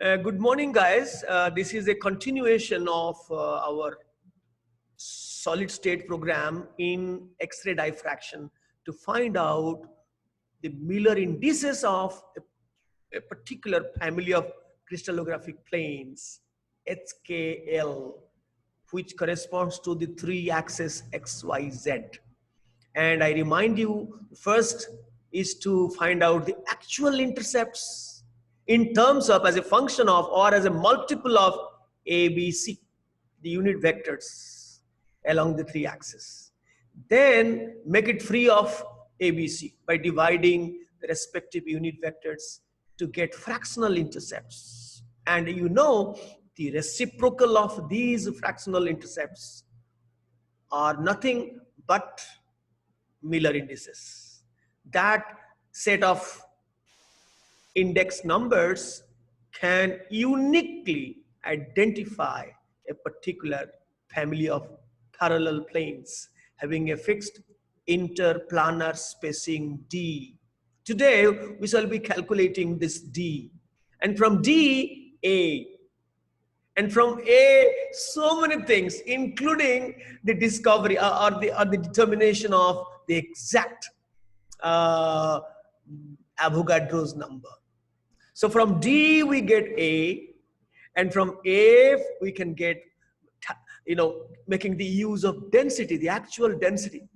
Good morning, guys. This is a continuation of our solid state program in X-ray diffraction to find out the Miller indices of a particular family of crystallographic planes, HKL, which corresponds to the three axes X, Y, Z. And I remind you, first is to find out the actual intercepts in terms of as a function of or as a multiple of ABC, the unit vectors along the three axes. Then make it free of ABC by dividing the respective unit vectors to get fractional intercepts. And you know the reciprocal of these fractional intercepts are nothing but Miller indices. That set of index numbers can uniquely identify a particular family of parallel planes having a fixed interplanar spacing D. Today, we shall be calculating this D. And from D, A. And from A, so many things, including the discovery or the determination of the exact Avogadro's number. So from D we get A, and from A we can get, making the use of density, the actual density,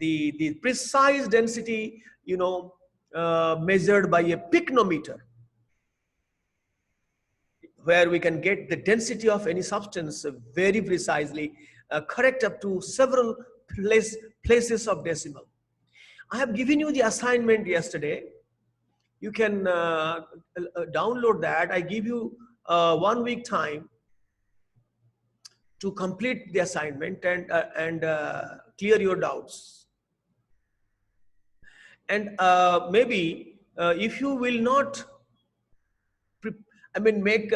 the precise density, measured by a pycnometer, where we can get the density of any substance very precisely, correct up to several places of decimal. I have given you the assignment yesterday. You can download that. I give you 1 week time to complete the assignment and clear your doubts. And maybe if you will not make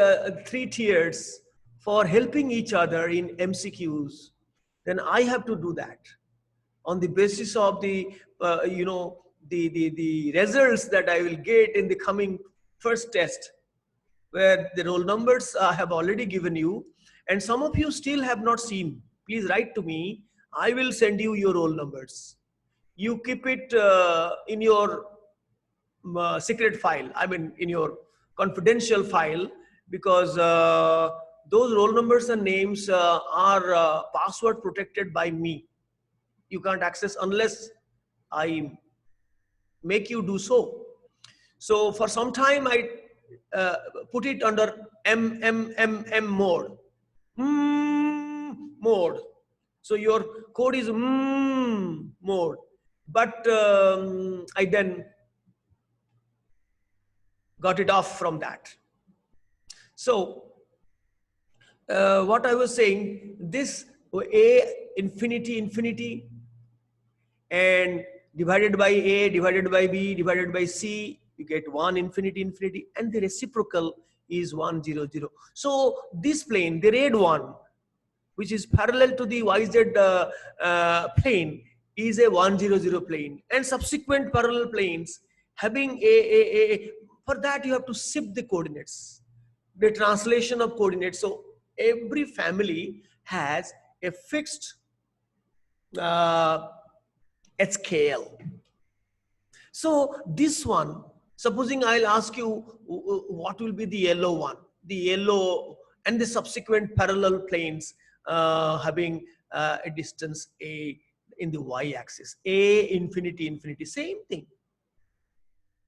3 tiers for helping each other in MCQs, then I have to do that on the basis of the the results that I will get in the coming first test, where the roll numbers I have already given you, and some of you still have not seen. Please write to me. I will send you your roll numbers. You keep it in your secret file, in your confidential file, because those roll numbers and names are password protected by me. You can't access unless I make you do so. So for some time I put it under M mode. Mode. So your code is mode. But I then got it off from that. So what I was saying, this A infinity and divided by A divided by B divided by C, you get 1 infinity, and the reciprocal is 1 0 0. So this plane, the red one, which is parallel to the YZ plane, is a 1 0 0 plane, and subsequent parallel planes having for that you have to shift the coordinates, the translation of coordinates. So every family has a fixed HKL. So this one, supposing I'll ask you what will be the yellow one, the yellow and the subsequent parallel planes having a distance A in the y-axis, A infinity, same thing.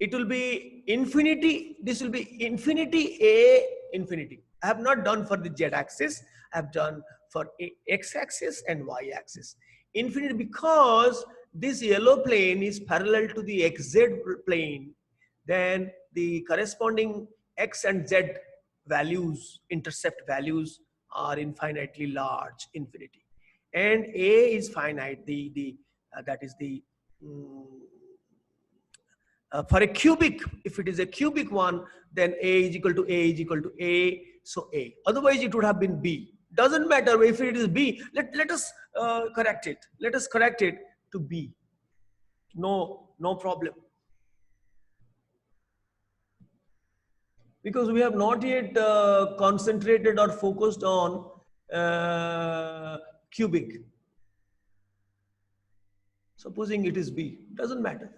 It will be infinity, this will be infinity, A infinity. I have not done for the z-axis, I have done for x-axis and y-axis. Infinity, because this yellow plane is parallel to the xz plane, then the corresponding x and z values, intercept values, are infinitely large, infinity. And A is finite, that is the for a cubic, if it is a cubic one, then A is equal to A is equal to A, so A. Otherwise it would have been B. Doesn't matter if it is B. Let us correct it. Let us correct it to B. No problem. because we have not yet concentrated or focused on cubic. Supposing it is B, doesn't matter.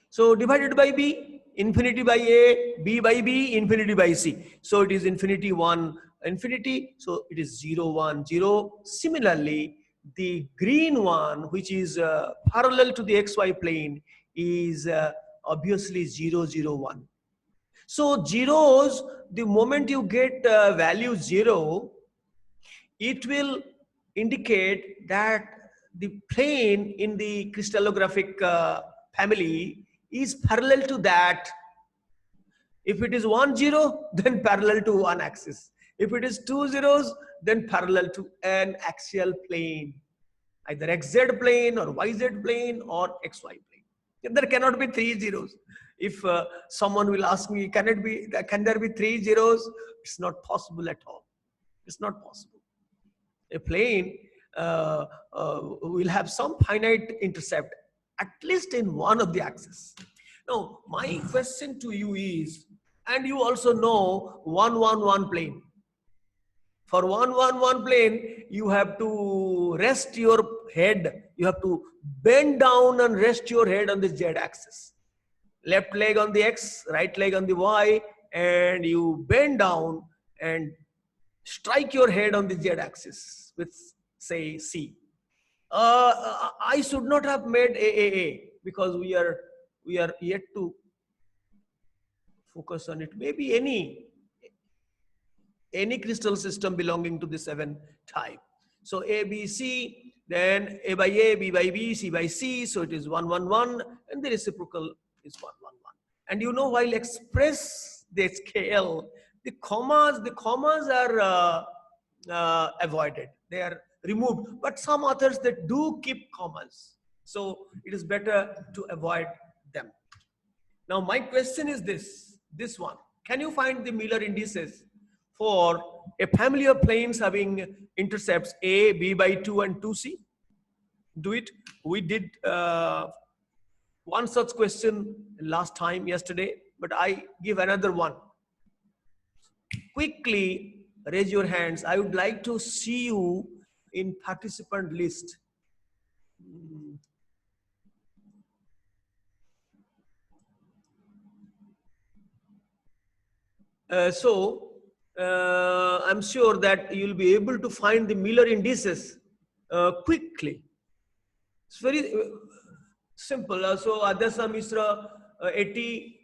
So divided by B, infinity by A, B by B, infinity by C. So it is infinity 1, infinity. So it is 0, 1, 0. Similarly, the green one, which is parallel to the XY plane, is obviously 0, 0, 1. So zeros, the moment you get value 0, it will indicate that the plane in the crystallographic family is parallel to that. If it is 1 0, then parallel to one axis. If it is 2 zeros, then parallel to an axial plane, either XZ plane or YZ plane or XY plane. There cannot be 3 zeros. If someone will ask me, can there be 3 zeros? It's not possible at all. It's not possible. A plane will have some finite intercept, at least in one of the axes. Now, my question to you is, and you also know 1, 1, 1 plane. For 1, 1, 1 plane, you have to rest your head. You have to bend down and rest your head on the Z axis. Left leg on the X, right leg on the Y, and you bend down and strike your head on the Z axis with, say, C. I should not have made AAA because we are yet to focus on it. Maybe any crystal system belonging to the 7 type. So A, B, C, then A by A, B by B, C by C. So it is 1, 1, 1, and the reciprocal is 1, 1, 1. And you know, while express the scale, the commas are avoided. They are removed. But some authors that do keep commas. So it is better to avoid them. Now my question is this one. Can you find the Miller indices for a family of planes having intercepts A, B by 2 and 2C? Do it. We did one such question last time, yesterday, but I give another one. Quickly raise your hands. I would like to see you in participant list. I'm sure that you'll be able to find the Miller indices quickly. It's very simple. So Adasa Misra, 80,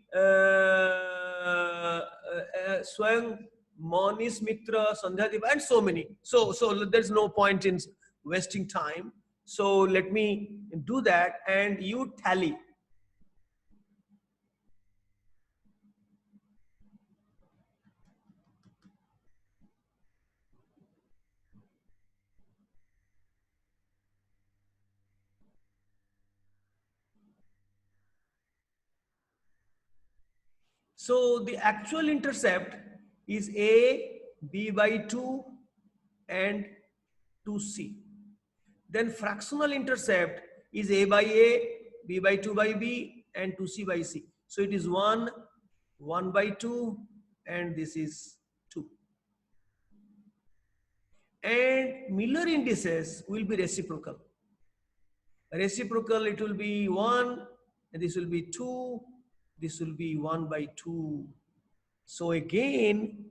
Swayam, Monis Mitra, Sandhya, and so many. So there's no point in wasting time. So let me do that, and you tally. So the actual intercept is A, B by 2 and 2C. Then fractional intercept is A by A, B by 2 by B and 2C by C. So it is 1, 1 by 2 and this is 2. And Miller indices will be reciprocal. Reciprocal, it will be 1 and this will be 2. This will be 1 by 2. So again,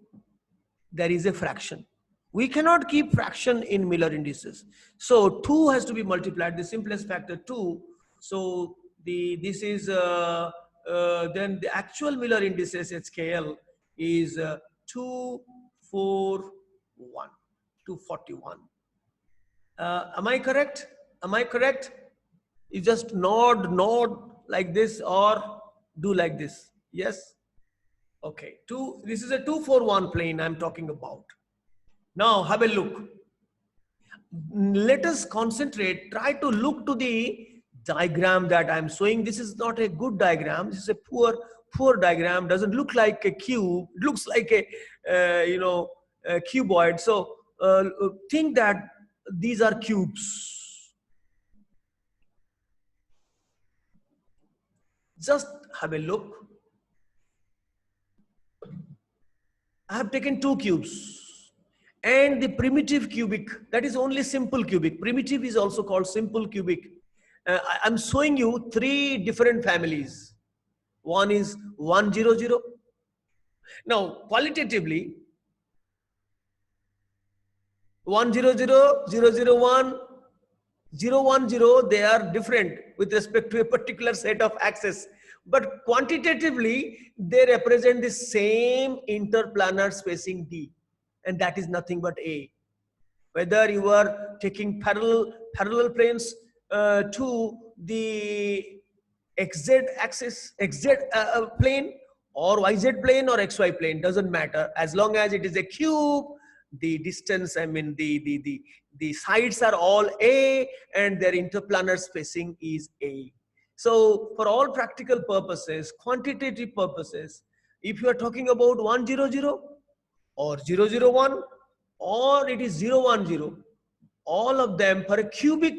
there is a fraction. We cannot keep fraction in Miller indices. So 2 has to be multiplied, the simplest factor 2. So this is then the actual Miller indices at scale is 2, 4, 1, 241. Am I correct? Am I correct? You just nod like this or do like this. Yes? Okay. This is a 241 plane I'm talking about. Now have a look. Let us concentrate, try to look to the diagram that I'm showing. This is not a good diagram. This is a poor diagram. Doesn't look like a cube. It looks like a a cuboid. So think that these are cubes. Just have a look. I have taken two cubes and the primitive cubic, that is only simple cubic. Primitive is also called simple cubic. I'm showing you three different families. One is 100. Now, qualitatively, 100, 001, 010, they are different with respect to a particular set of axes. But quantitatively, they represent the same interplanar spacing D. And that is nothing but A. Whether you are taking parallel planes to the XZ axis, XZ plane, or YZ plane, or XY plane, doesn't matter. As long as it is a cube, the distance, I mean the sides are all A and their interplanar spacing is A. So for all practical purposes, quantitative purposes, if you are talking about 100 or 001 or it is 010, all of them per cubic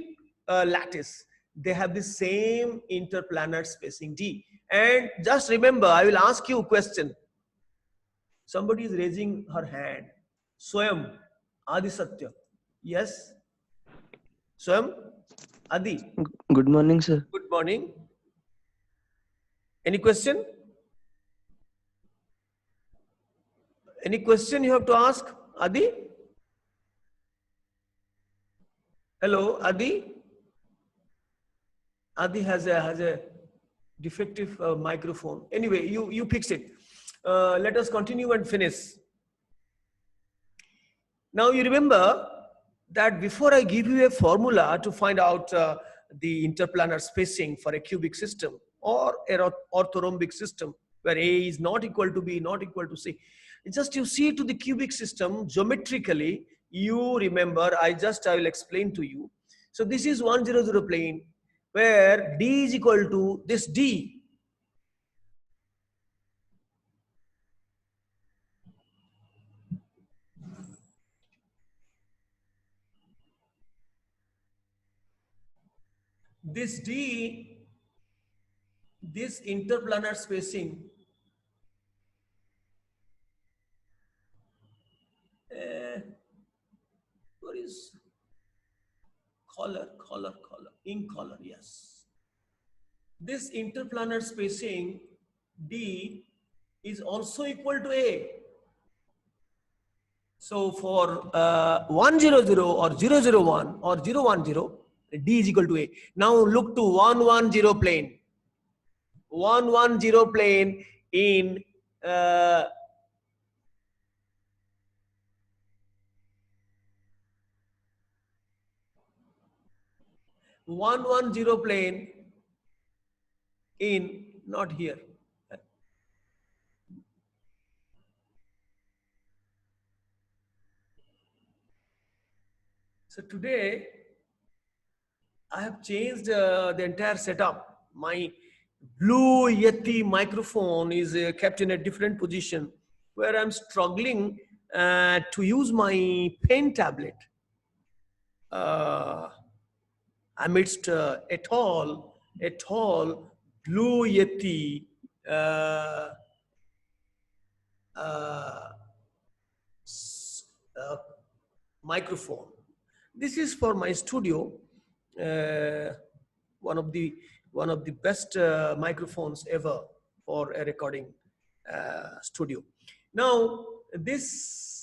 lattice, they have the same interplanar spacing D. And just remember, I will ask you a question. Somebody is raising her hand. Swayam, Adi Satya. Yes? Swayam, Adi. Good morning, sir. Good morning. Any question? Any question you have to ask, Adi? Hello, Adi? Adi has a defective microphone. Anyway, you fix it. Let us continue and finish. Now you remember that before I give you a formula to find out the interplanar spacing for a cubic system or an orthorhombic system where A is not equal to B, not equal to C. It's just you see to the cubic system geometrically, you remember, I will explain to you. So this is 100 plane where D is equal to this D. This D, this interplanar spacing, what is color, ink color, yes. This interplanar spacing D is also equal to A. So for 100 or 001 or 010, D is equal to A. Now look to 110 plane. 110 plane in 110 plane in, not here. So today I have changed the entire setup. My Blue Yeti microphone is kept in a different position where I'm struggling to use my pen tablet amidst a tall Blue Yeti uh, uh, uh, microphone. This is for my studio, uh, one of the best microphones ever for a recording studio. Now this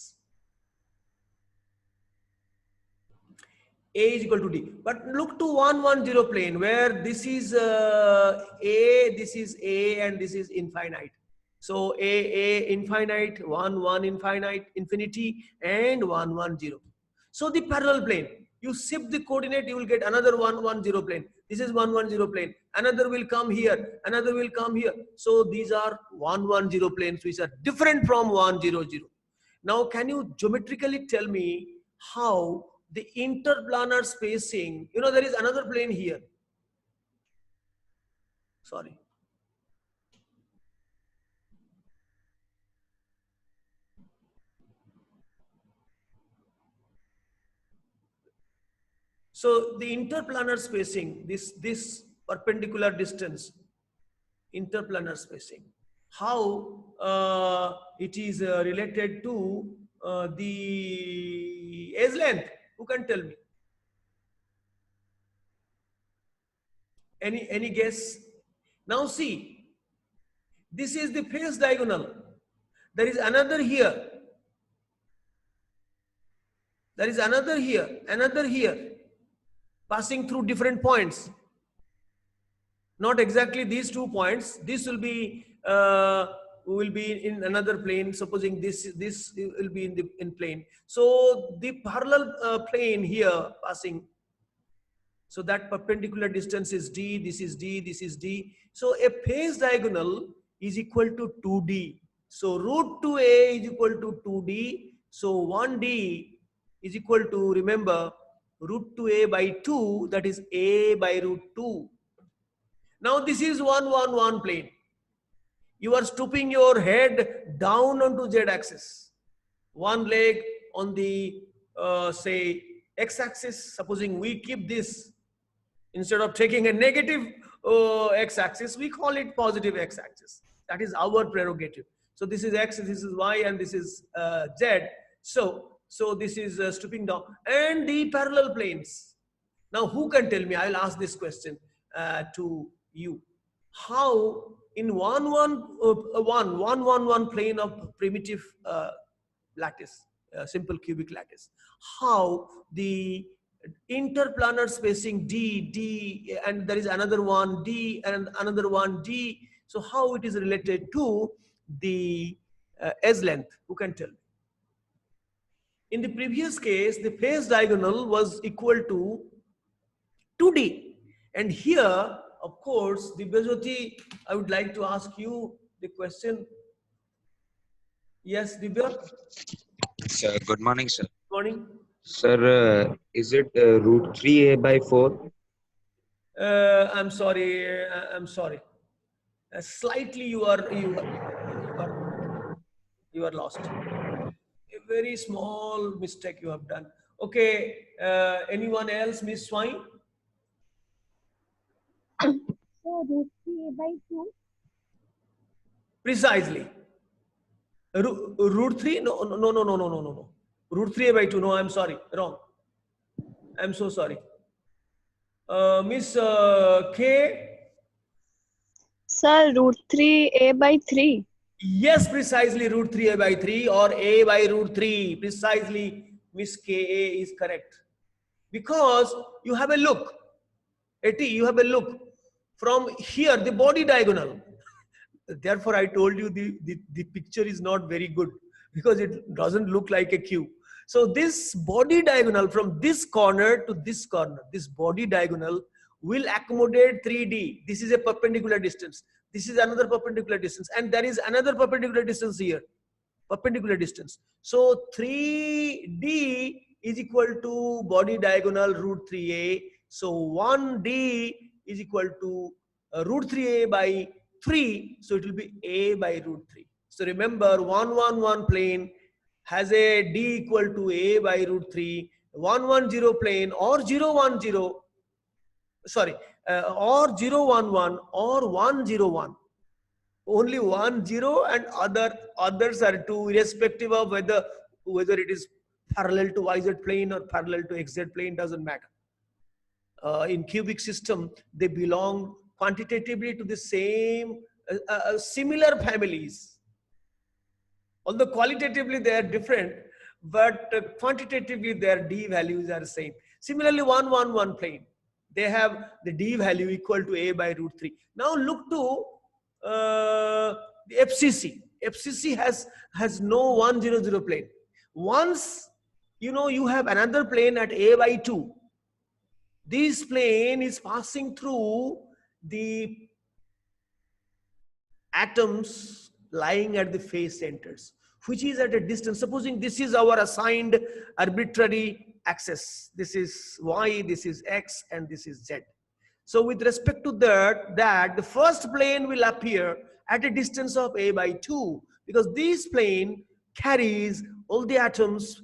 A is equal to D, but look to 110 plane where this is A, this is A, and this is infinite. So A infinite, 1 infinite, infinity, and 110. So the parallel plane, you shift the coordinate, you will get another 110 plane. This is 110 plane. Another will come here. Another will come here. So these are 110 planes which are different from 100. Now, can you geometrically tell me how the interplanar spacing, there is another plane here. Sorry. So the interplanar spacing, this perpendicular distance, interplanar spacing. how it is related to the edge length? Who can tell me? Any guess? Now see, this is the phase diagonal. There is another here. There is another here, passing through different points. Not exactly these 2 points. This will be in another plane. Supposing this will be in plane. So the parallel plane here passing. So that perpendicular distance is d. This is d. This is d. So a phase diagonal is equal to 2d. So root 2a is equal to 2d. So 1d is equal to, remember, root 2a by 2, that is a by root 2. Now this is 1, 1, 1 plane. You are stooping your head down onto z-axis. One leg on the, say, x-axis. Supposing we keep this, instead of taking a negative x-axis, we call it positive x-axis. That is our prerogative. So this is x, this is y, and this is z. So this is stooping down. And the parallel planes. Now who can tell me? I'll ask this question to you. How in 1, 1, 1 plane of primitive lattice, simple cubic lattice, how the interplanar spacing d, and there is another one d and another one d, so how it is related to the edge length? Who can tell me? In the previous case, the phase diagonal was equal to 2d, and here, of course, Divyajyoti, I would like to ask you the question. Yes, Divya? Sir, good morning, sir. Good morning. Sir, is it root 3a by 4? I'm sorry. I'm sorry. Slightly you are lost. A very small mistake you have done. Okay. Anyone else, Miss Swine? So root 3a by 2. Precisely. Root 3? No. Root 3a by 2. No, I'm sorry. Wrong. I'm so sorry. Miss K? Sir, root 3a by 3. Yes, precisely root 3a by 3 or a by root 3. Precisely, Miss Ka is correct. Because you have a look. Eti, you have a look. From here, the body diagonal. Therefore, I told you the picture is not very good because it doesn't look like a cube. So this body diagonal from this corner to this corner, this body diagonal will accommodate 3D. This is a perpendicular distance. This is another perpendicular distance. And there is another perpendicular distance here. Perpendicular distance. So 3D is equal to body diagonal root 3a. So 1D is equal to root 3a by 3. So it will be a by root 3. So remember 1, 1, 1 plane has a d equal to a by root 3. 1, 1, 0 plane or 0, 1, 0. Sorry, or 0, 1, 1 or 1, 0, 1. Only 1, 0 and others are 2, irrespective of whether it is parallel to YZ plane or parallel to XZ plane, doesn't matter. In cubic system, they belong quantitatively to the same similar families. Although qualitatively they are different, but quantitatively their d values are the same. Similarly, 1, 1, 1 plane, they have the d value equal to a by root 3. Now look to the FCC. FCC has no 1, 0, 0 plane. Once you have another plane at a by 2, this plane is passing through the atoms lying at the phase centers, which is at a distance. Supposing this is our assigned arbitrary axis. This is y, this is x, and this is z. So with respect to that the first plane will appear at a distance of a by 2, because this plane carries all the atoms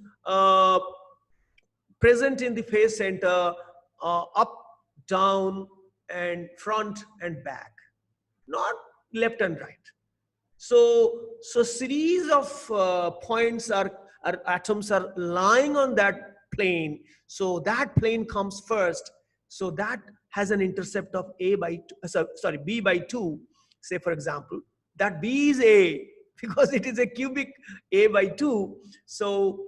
present in the phase center, up, down, and front and back, not left and right. So series of points are atoms are lying on that plane. So that plane comes first. So that has an intercept of a by two, sorry, b by 2. Say for example, that b is a because it is a cubic a by 2. So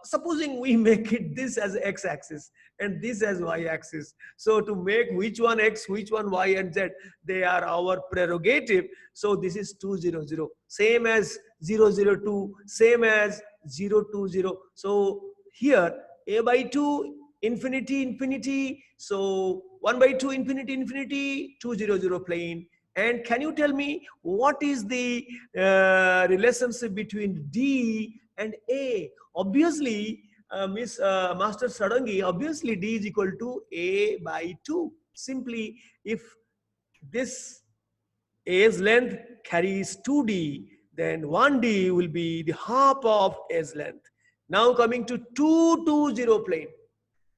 supposing we make it this as x-axis and this as y-axis. So to make which one x, which one y and z, they are our prerogative. So this is 200, same as 002, same as 020. So here a by 2 infinity infinity, so 1 by 2 infinity infinity, 200 plane. And can you tell me what is the relationship between D and A? Obviously, Miss Master Sarangi, obviously D is equal to A by 2. Simply, if this A's length carries 2D, then 1D will be the half of A's length. Now coming to 220 plane.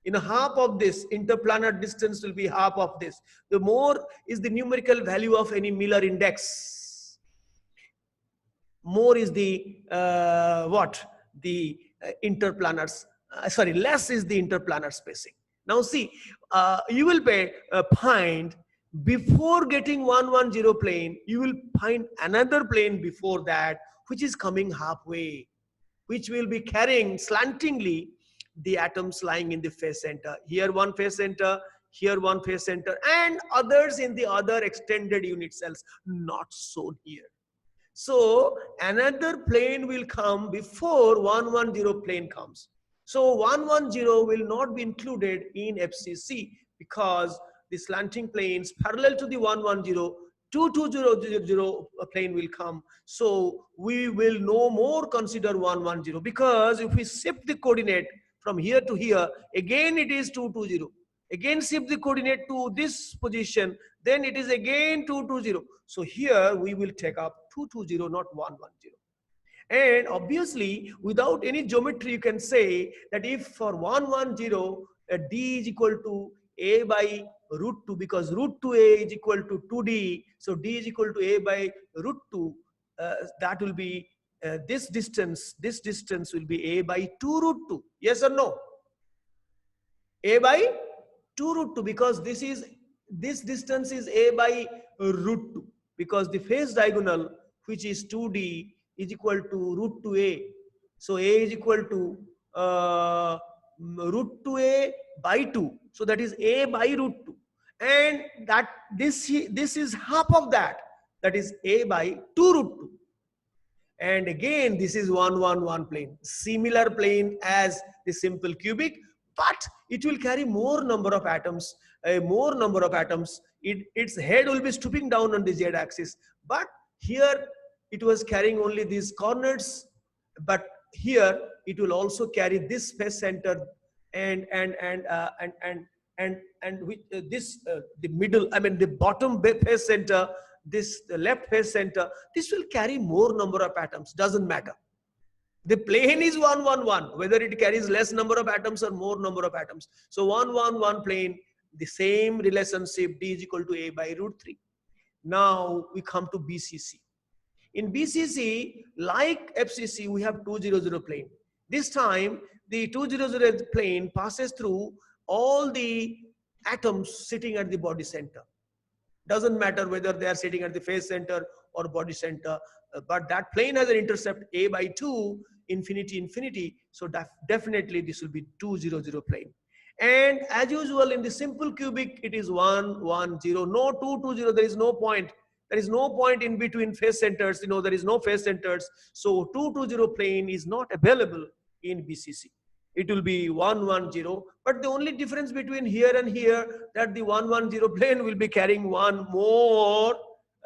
In half of this, interplanar distance will be half of this. The more is the numerical value of any Miller index, more is the interplanars, sorry, less is the interplanar spacing. Now see, you will find before getting 110 plane, you will find another plane before that, which is coming halfway, which will be carrying slantingly the atoms lying in the phase center. Here one phase center, here one phase center, and others in the other extended unit cells, not shown here. So another plane will come before 110 plane comes. So 110 will not be included in FCC because the slanting planes parallel to the 110, 220 plane will come. So we will no more consider 110 because if we shift the coordinate from here to here, again it is 220. Again shift the coordinate to this position, then it is again 220. So here we will take up 220, not 110. And obviously, without any geometry, you can say that if for 110, D is equal to A by root 2, because root 2A is equal to 2D. So D is equal to A by root 2. That will be this distance will be A by 2 root 2. Yes or no? A by 2 root 2, because this distance is A by root 2, because the phase diagonal, which is 2D, is equal to root 2A. So A is equal to root 2A by 2. So that is A by root 2. And that this is half of that. That is A by 2 root 2. And again, this is 111 plane. Similar plane as the simple cubic, but it will carry more number of atoms. Its head will be stooping down on the z-axis. But here it was carrying only these corners, but here it will also carry this phase center and the middle, I mean the bottom phase center, this the left phase center. This will carry more number of atoms. Doesn't matter. The plane is 111, whether it carries less number of atoms or more number of atoms. So 111 plane, the same relationship, D is equal to A by root 3. Now we come to BCC. In BCC, like FCC, we have 200 plane. This time, the 200 plane passes through all the atoms sitting at the body center. Doesn't matter whether they are sitting at the phase center or body center, but that plane has an intercept A by 2, infinity, infinity. So definitely this will be 200 plane. And as usual in the simple cubic, it is 110, no 220, there is no point. There is no point in between phase centers, there is no phase centers. So 220 plane is not available in BCC. It will be 110, but the only difference between here and here, that the 110 plane will be carrying one more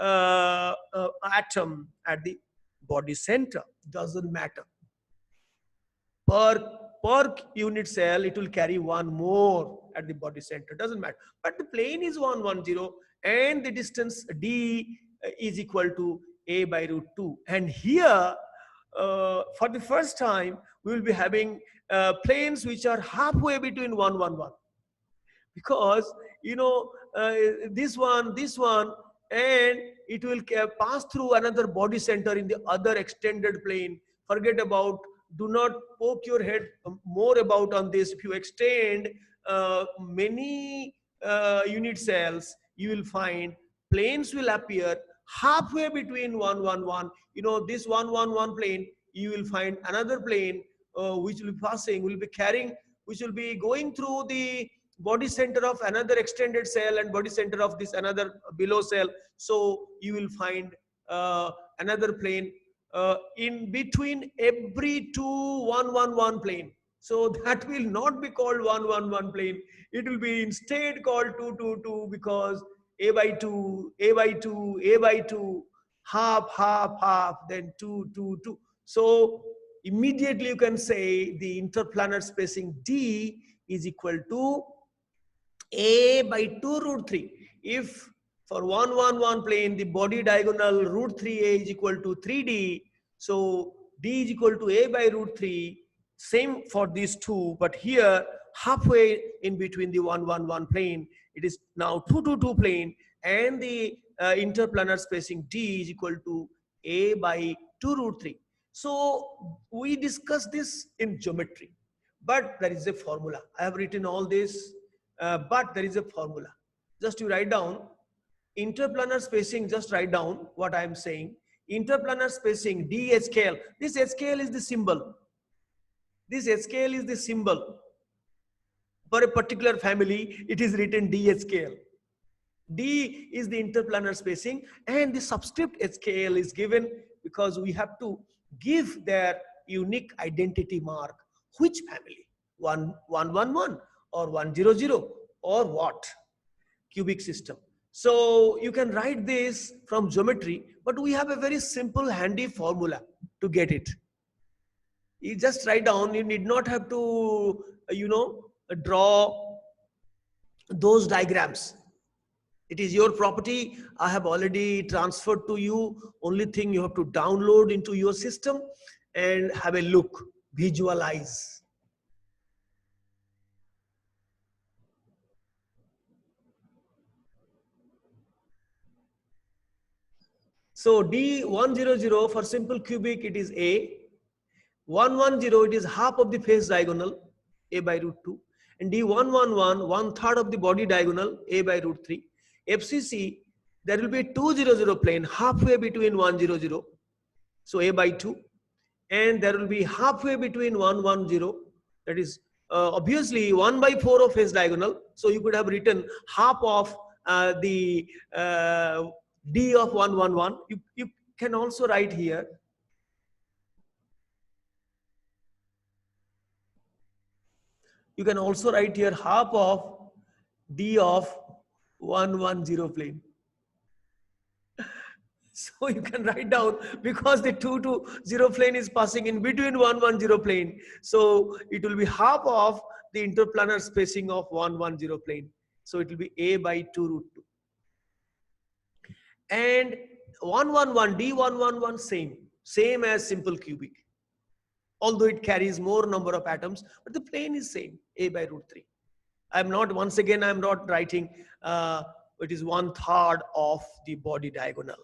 atom at the body center. Doesn't matter. Per unit cell, it will carry one more at the body center. Doesn't matter. But the plane is 110 and the distance D is equal to A by root 2. And here, for the first time, we will be having planes which are halfway between 111. Because, this one, and it will pass through another body center in the other extended plane. Forget about, do not poke your head more about on this. If you extend many unit cells, you will find planes will appear halfway between 111. You know, this 111 plane, you will find another plane which will be passing, will be carrying, which will be going through the body center of another extended cell and body center of this another below cell. So you will find another plane in between every two 111 plane. So that will not be called 111 plane. It will be instead called 222, because a by 2, a by 2, a by 2, half, half, half, then 2, 2, 2. So immediately you can say the interplanar spacing D is equal to a by 2 root 3. If for 111 plane, the body diagonal root 3a is equal to 3d, so d is equal to a by root 3. Same for these two, but here halfway in between the 111 plane, it is now 222 plane, and the interplanar spacing d is equal to a by 2 root 3. So we discussed this in geometry, but there is a formula. I have written all this, but there is a formula. Just you write down interplanar spacing, just write down what I am saying. Interplanar spacing d h scale. This h scale is the symbol. This h scale is the symbol. For a particular family, it is written d h scale. D is the interplanar spacing, and the subscript h scale is given because we have to give their unique identity mark. Which family? 111 or 100 or what? Cubic system. So you can write this from geometry, but we have a very simple handy formula to get it. You just write down, you need not have to, draw those diagrams. It is your property. I have already transferred to you. Only thing you have to download into your system and have a look, visualize. So D100 for simple cubic, it is A. 110, it is half of the face diagonal, A by root 2. And D111, 1/3 of the body diagonal, A by root 3. FCC, there will be 200 plane halfway between 100, so A by 2. And there will be halfway between 110, that is obviously 1/4 of face diagonal. So you could have written half of the D of 111. You can also write here. You can also write here half of D of 110 plane. So you can write down, because the 220 plane is passing in between 110 plane. So it will be half of the interplanar spacing of 110 plane. So it will be A by 2 root 2. And 111, D111, same as simple cubic. Although it carries more number of atoms, but the plane is same, A by root 3. I'm not, once again, I'm not writing, it is 1/3 of the body diagonal.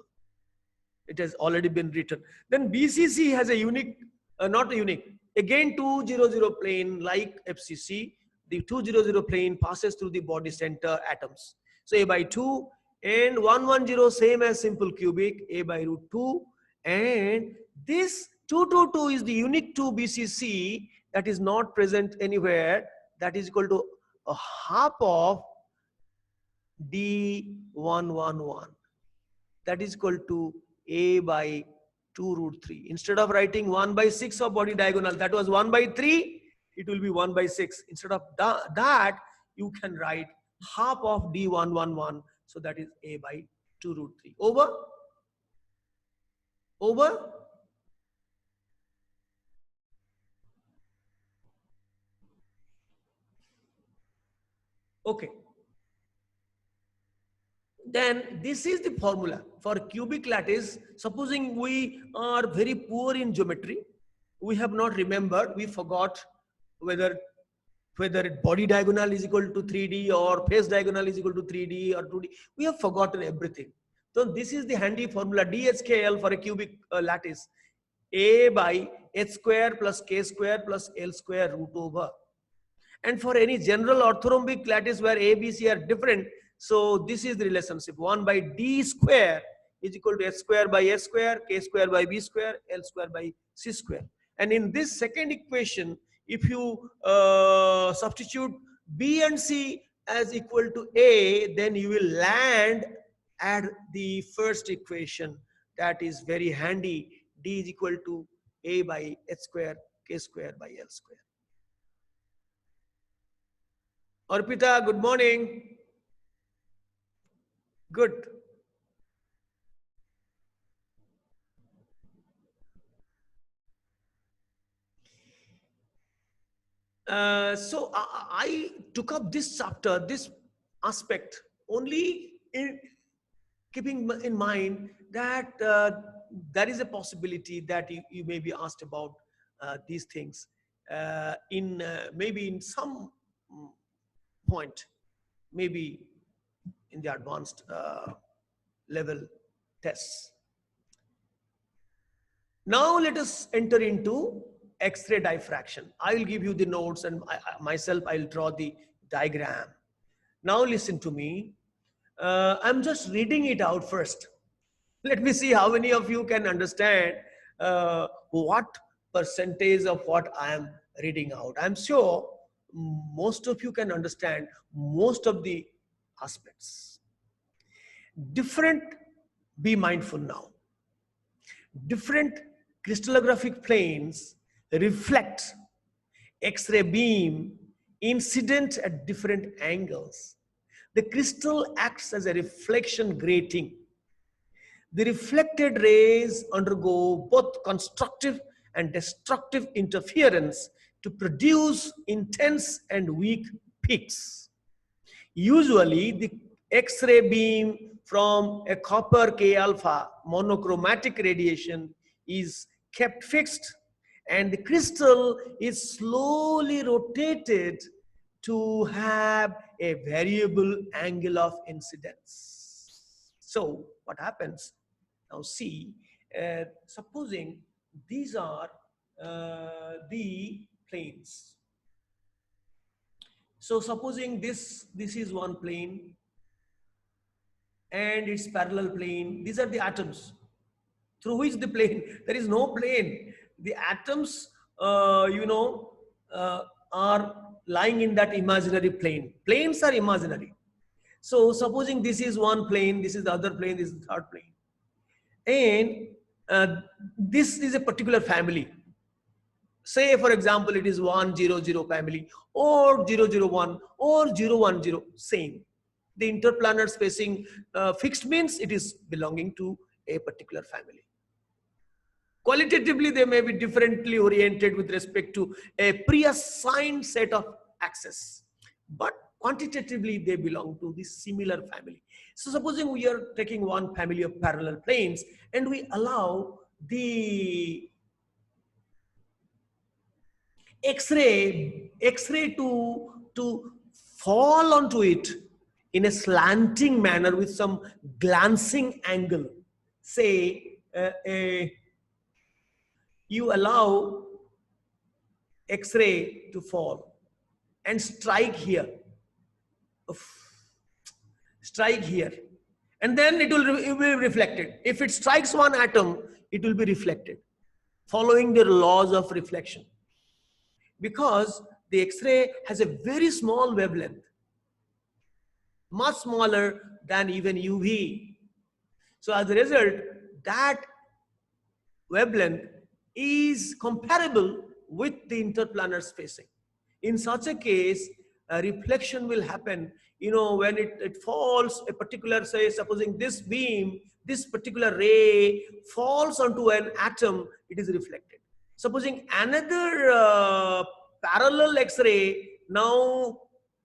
It has already been written. Then BCC has a unique, not a unique, again 200 plane like FCC. The 200 plane passes through the body center atoms. So A by 2, and 110 same as simple cubic, A by root 2. And this 222 is the unique 2 BCC that is not present anywhere. That is equal to a half of D111. That is equal to A by 2 root 3. Instead of writing 1/6 of body diagonal, that was 1/3, it will be 1/6. Instead of that, you can write half of D111. So that is A by 2 root 3. Over? Over? Okay. Then this is the formula for cubic lattice. Supposing we are very poor in geometry, we have not remembered, we forgot whether body diagonal is equal to 3D or face diagonal is equal to 3D or 2D. We have forgotten everything. So this is the handy formula DHKL for a cubic lattice. A by h square plus k square plus L square root over. And for any general orthorhombic lattice where A, B, C are different, so this is the relationship. 1 by D square is equal to h square by s square, k square by b square, L square by c square. And in this second equation, if you substitute B and C as equal to A, then you will land at the first equation. That is very handy. D is equal to A by h square, k square by L square. Arpita, good morning. Good. So I took up this chapter, this aspect, only in keeping in mind that there is a possibility that you may be asked about these things maybe in some point, maybe in the advanced level tests. Now let us enter into X-ray diffraction. I will give you the notes, and myself I will draw the diagram. Now listen to me. I'm just reading it out first. Let me see how many of you can understand what percentage of what I am reading out. I'm sure most of you can understand most of the aspects. Be mindful now. Different crystallographic planes reflect X-ray beam incident at different angles. The crystal acts as a reflection grating. The reflected rays undergo both constructive and destructive interference to produce intense and weak peaks. Usually, the X-ray beam from a copper K alpha monochromatic radiation is kept fixed, and the crystal is slowly rotated to have a variable angle of incidence. So what happens? Now see, supposing these are the planes. So supposing this is one plane and its parallel plane. These are the atoms through which the plane, there is no plane. The atoms, are lying in that imaginary plane. Planes are imaginary. So supposing this is one plane, this is the other plane, this is the third plane. And this is a particular family. Say, for example, it is 100 family, or 001, or 010, same. The interplanar spacing fixed means it is belonging to a particular family. Qualitatively, they may be differently oriented with respect to a pre-assigned set of axes, but quantitatively, they belong to the similar family. So supposing we are taking one family of parallel planes and we allow the X-ray to fall onto it in a slanting manner with some glancing angle. Say, you allow X-ray to fall and strike here. Strike here. And then it will be reflected. If it strikes one atom, it will be reflected, following the laws of reflection. Because the X-ray has a very small wavelength, much smaller than even UV. So as a result, that wavelength is comparable with the interplanar spacing. In such a case, a reflection will happen. When it falls, a particular, say, supposing this beam, this particular ray falls onto an atom, it is reflected. Supposing another parallel X-ray now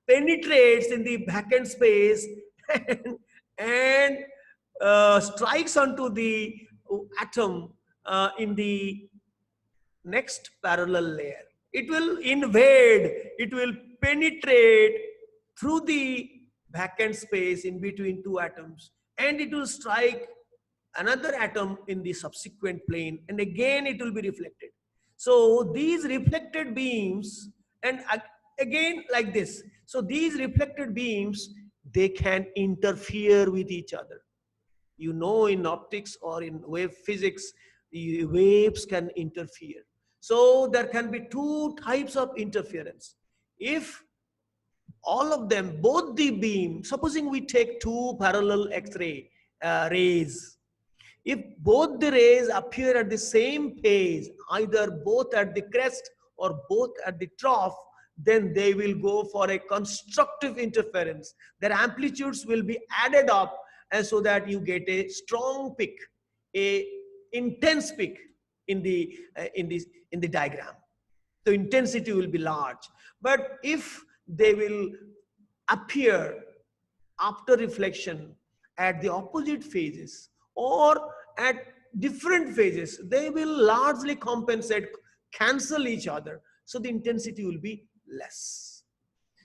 penetrates in the vacant space and strikes onto the atom in the next parallel layer. It will invade, it will penetrate through the vacant space in between two atoms and it will strike another atom in the subsequent plane, and again it will be reflected. So these reflected beams, and again like this. So these reflected beams, they can interfere with each other. You know, in optics or in wave physics, the waves can interfere. So there can be two types of interference. If all of them, both the beam, supposing we take two parallel X-ray rays, if both the rays appear at the same phase, either both at the crest or both at the trough, then they will go for a constructive interference. Their amplitudes will be added up, and so that you get a strong peak, a intense peak in the diagram. The intensity will be large. But if they will appear after reflection at the opposite phases or at different phases, they will largely compensate, cancel each other. So the intensity will be less.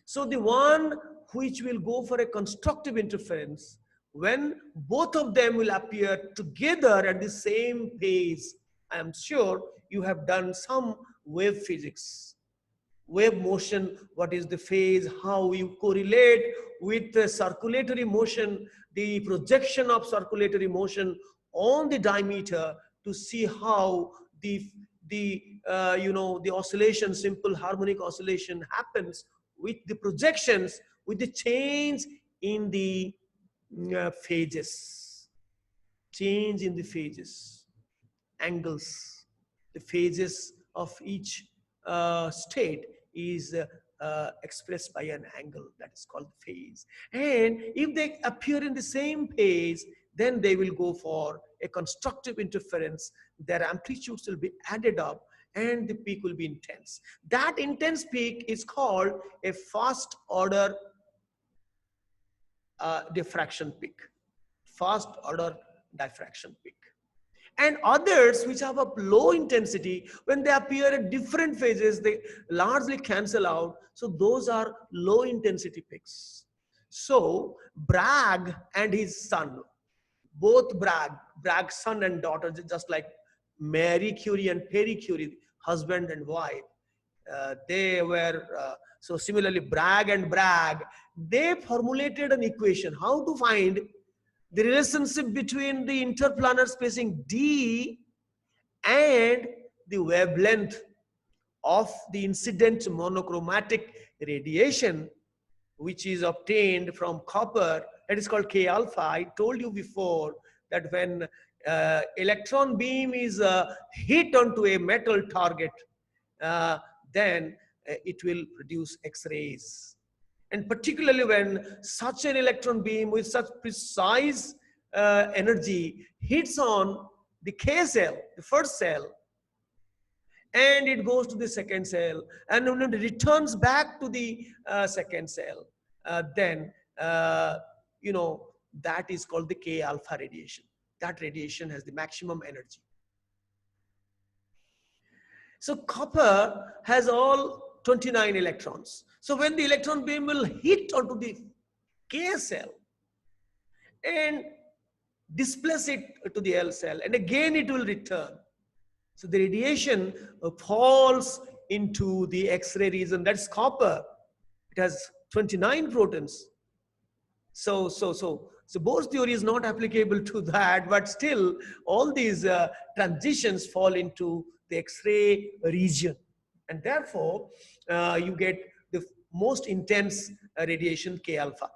So the one which will go for a constructive interference, when both of them will appear together at the same phase, I am sure you have done some wave physics. Wave motion, what is the phase, how you correlate with the circulatory motion, the projection of circulatory motion on the diameter to see how the oscillation, simple harmonic oscillation happens with the projections, with the change in the phases, change in the phases, angles, the phases of each state is expressed by an angle that is called phase. And if they appear in the same phase, then they will go for a constructive interference. Their amplitudes will be added up and the peak will be intense. That intense peak is called a first order diffraction peak. First order diffraction peak. And others which have a low intensity, when they appear at different phases, they largely cancel out. So those are low intensity peaks. So Bragg and his son, both Bragg's son and daughter, just like Marie Curie and Pierre Curie, husband and wife, they were, so similarly Bragg and Bragg, they formulated an equation how to find the relationship between the interplanar spacing D and the wavelength of the incident monochromatic radiation, which is obtained from copper. It is called K alpha. I told you before that when electron beam is hit onto a metal target, then it will produce X-rays. And particularly when such an electron beam with such precise energy hits on the K cell, the first cell, and it goes to the second cell, and when it returns back to the second cell, then that is called the K alpha radiation. That radiation has the maximum energy. So copper has all 29 electrons. So when the electron beam will hit onto the K cell and displace it to the L cell, and again it will return. So the radiation falls into the X-ray region. That's copper. It has 29 protons. So Bohr's theory is not applicable to that, but still all these transitions fall into the X-ray region. And therefore, you get the most intense radiation K alpha.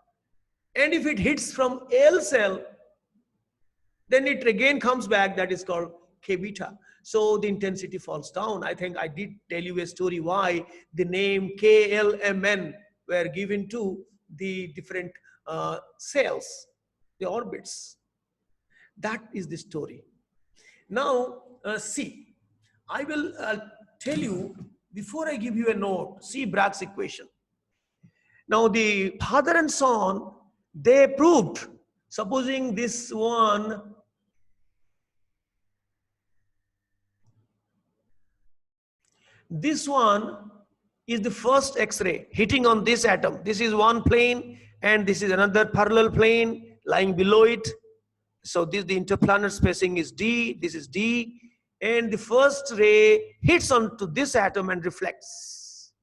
And if it hits from L cell, then it again comes back, that is called K beta. So the intensity falls down. I think I did tell you a story why the name KLMN were given to the different cells, the orbits. That is the story. Now, see, I will tell you, before I give you a note, see Bragg's equation. Now the father and son, they proved, supposing this one is the first X-ray hitting on this atom. This is one plane and this is another parallel plane lying below it. So this, the interplanar spacing is D, this is D, and the first ray hits onto this atom and reflects.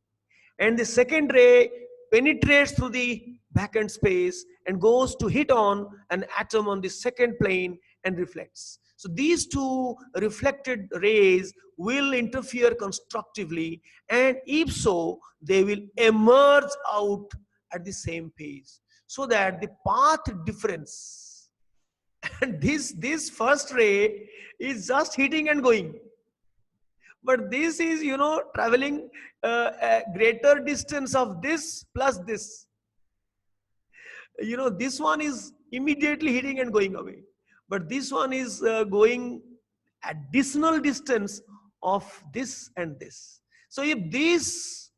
And the second ray penetrates through the backend space and goes to hit on an atom on the second plane and reflects. So these two reflected rays will interfere constructively, and if so, they will emerge out at the same pace, so that the path difference, and this first ray is just hitting and going, but this is, you know, traveling a greater distance of this plus this. You know, this one is immediately hitting and going away, but this one is going additional distance of this and this. So if this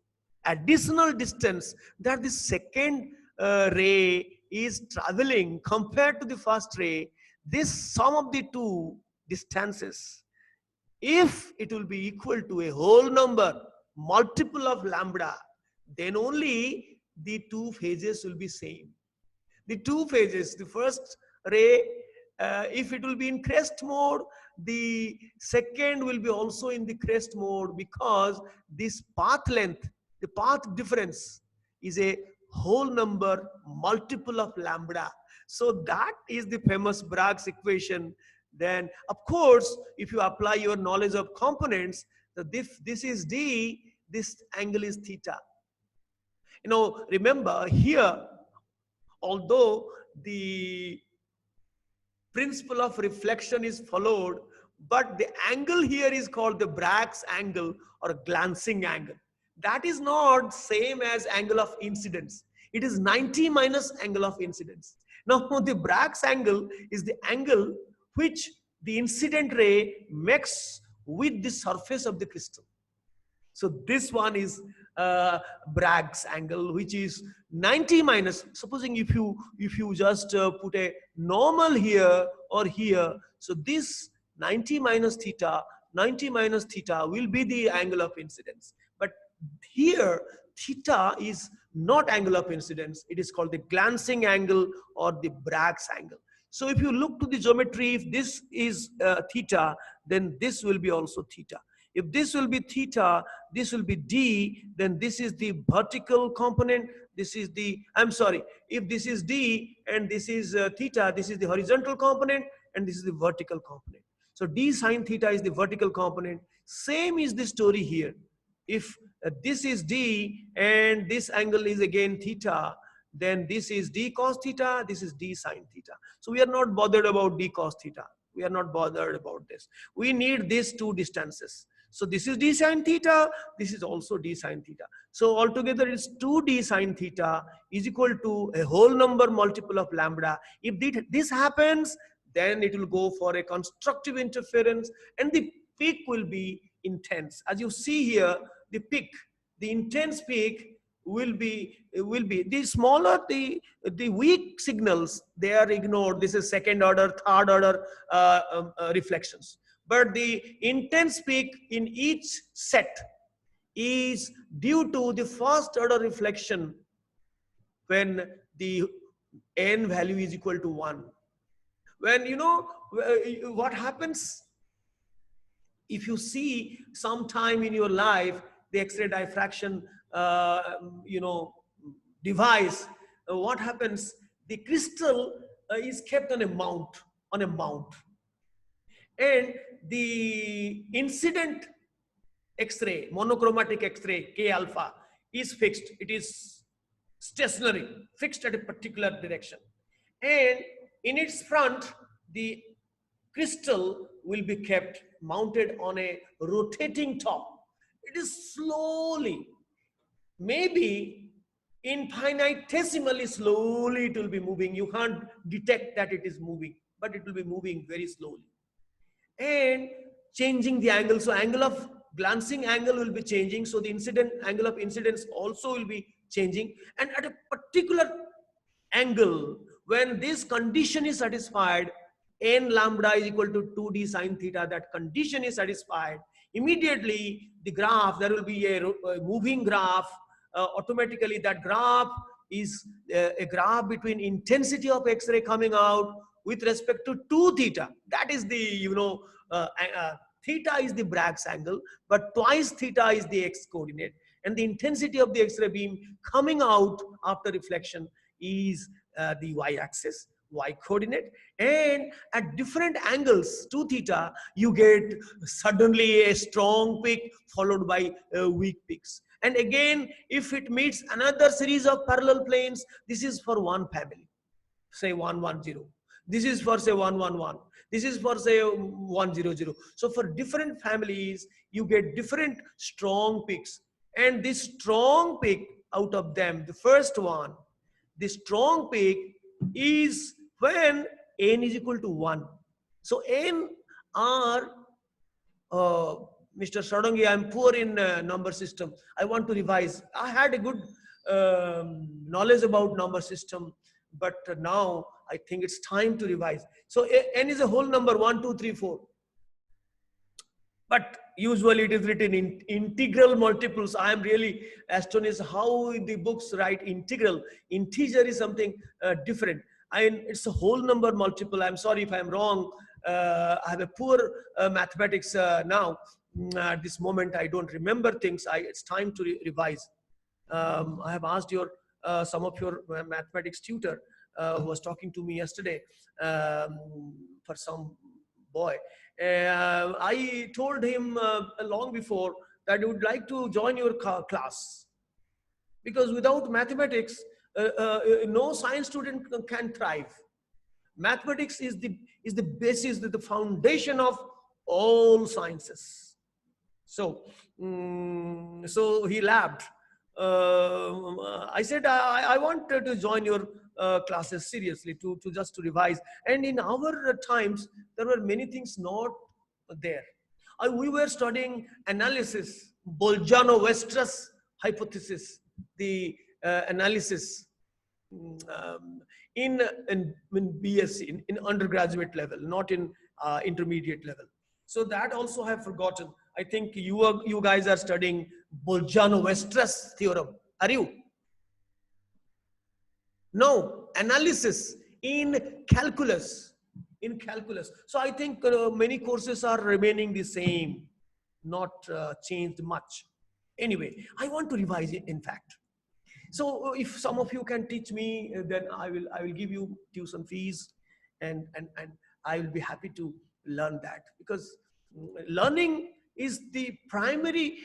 additional distance that the second ray is traveling compared to the first ray, this sum of the two distances, if it will be equal to a whole number multiple of lambda, then only the two phases will be same. The two phases, the first ray, if it will be in crest mode, the second will be also in the crest mode, because this path length, the path difference, is a whole number multiple of lambda. So that is the famous Bragg's equation. Then of course, if you apply your knowledge of components, that this is D, this angle is theta. You know, remember here, although the principle of reflection is followed, but the angle here is called the Bragg's angle or glancing angle. That is not same as angle of incidence. It is 90 minus angle of incidence. Now the Bragg's angle is the angle which the incident ray makes with the surface of the crystal. So this one is Bragg's angle, which is 90 minus. Supposing if you just put a normal here or here, so this 90 minus theta will be the angle of incidence. But here theta is not angle of incidence. It is called the glancing angle or the Bragg's angle. So if you look to the geometry, if this is theta, then this will be also theta. If this will be theta, this will be D, then this is the vertical component. This is the, I'm sorry, if this is D and this is theta, this is the horizontal component and this is the vertical component. So D sine theta is the vertical component. Same is the story here. If this is D and this angle is again theta, then this is D cos theta, this is D sine theta. So we are not bothered about D cos theta. We are not bothered about this. We need these two distances. So this is D sine theta, this is also D sine theta. So altogether it's 2D sine theta is equal to a whole number multiple of lambda. If this happens, then it will go for a constructive interference and the peak will be intense. As you see here, the peak, the intense peak will be the smaller the weak signals, they are ignored. This is second order, third order reflections. But the intense peak in each set is due to the first order reflection when the n value is equal to 1. When you know what happens, if you see sometime in your life the X-ray diffraction device, what happens, the crystal is kept on a mount, and the incident X-ray, monochromatic X-ray K alpha is fixed. It is stationary, fixed at a particular direction, and in its front the crystal will be kept mounted on a rotating top. It is slowly, maybe infinitesimally slowly it will be moving. You can't detect that it is moving, but it will be moving very slowly and changing the angle. So angle of glancing angle will be changing. So the incident angle of incidence also will be changing. And at a particular angle, when this condition is satisfied, n lambda is equal to 2D sine theta, that condition is satisfied, immediately the graph, there will be a moving graph. Automatically that graph is a graph between intensity of X-ray coming out with respect to 2 theta. That is the, theta is the Bragg's angle, but twice theta is the x coordinate. And the intensity of the X-ray beam coming out after reflection is the y-axis, y coordinate. And at different angles, 2 theta, you get suddenly a strong peak followed by weak peaks. And again, if it meets another series of parallel planes, this is for one family, say 110. This is for say 111. This is for say 100. So for different families, you get different strong peaks. And this strong peak out of them, the first one, the strong peak is when n is equal to 1. So n are, Mr. Sadangi, I'm poor in number system. I want to revise. I had a good knowledge about number system, but now I think it's time to revise. So n is a whole number, 1, 2, 3, 4. But usually it is written in integral multiples. I am really astonished how the books write integral. Integer is something different. It's a whole number multiple. I'm sorry if I'm wrong. I have a poor mathematics now. At this moment, I don't remember things. It's time to revise. I have asked some of your mathematics tutor who was talking to me yesterday for some boy. I told him long before that I would like to join your class, because without mathematics, no science student can thrive. Mathematics is the basis, the foundation of all sciences. So, so he laughed. I said, I want to join your classes seriously to just to revise. And in our times, there were many things not there. We were studying analysis, Bolzano-Weierstrass hypothesis, the analysis in BSc, in undergraduate level, not in intermediate level. So that also I have forgotten. I think you guys are studying Bolzano-Weierstrass theorem. Are you? No, analysis in calculus. In calculus. So I think many courses are remaining the same, not changed much. Anyway, I want to revise it, in fact. So if some of you can teach me, then I will give you tuition fees, and I will be happy to learn that, because learning is the primary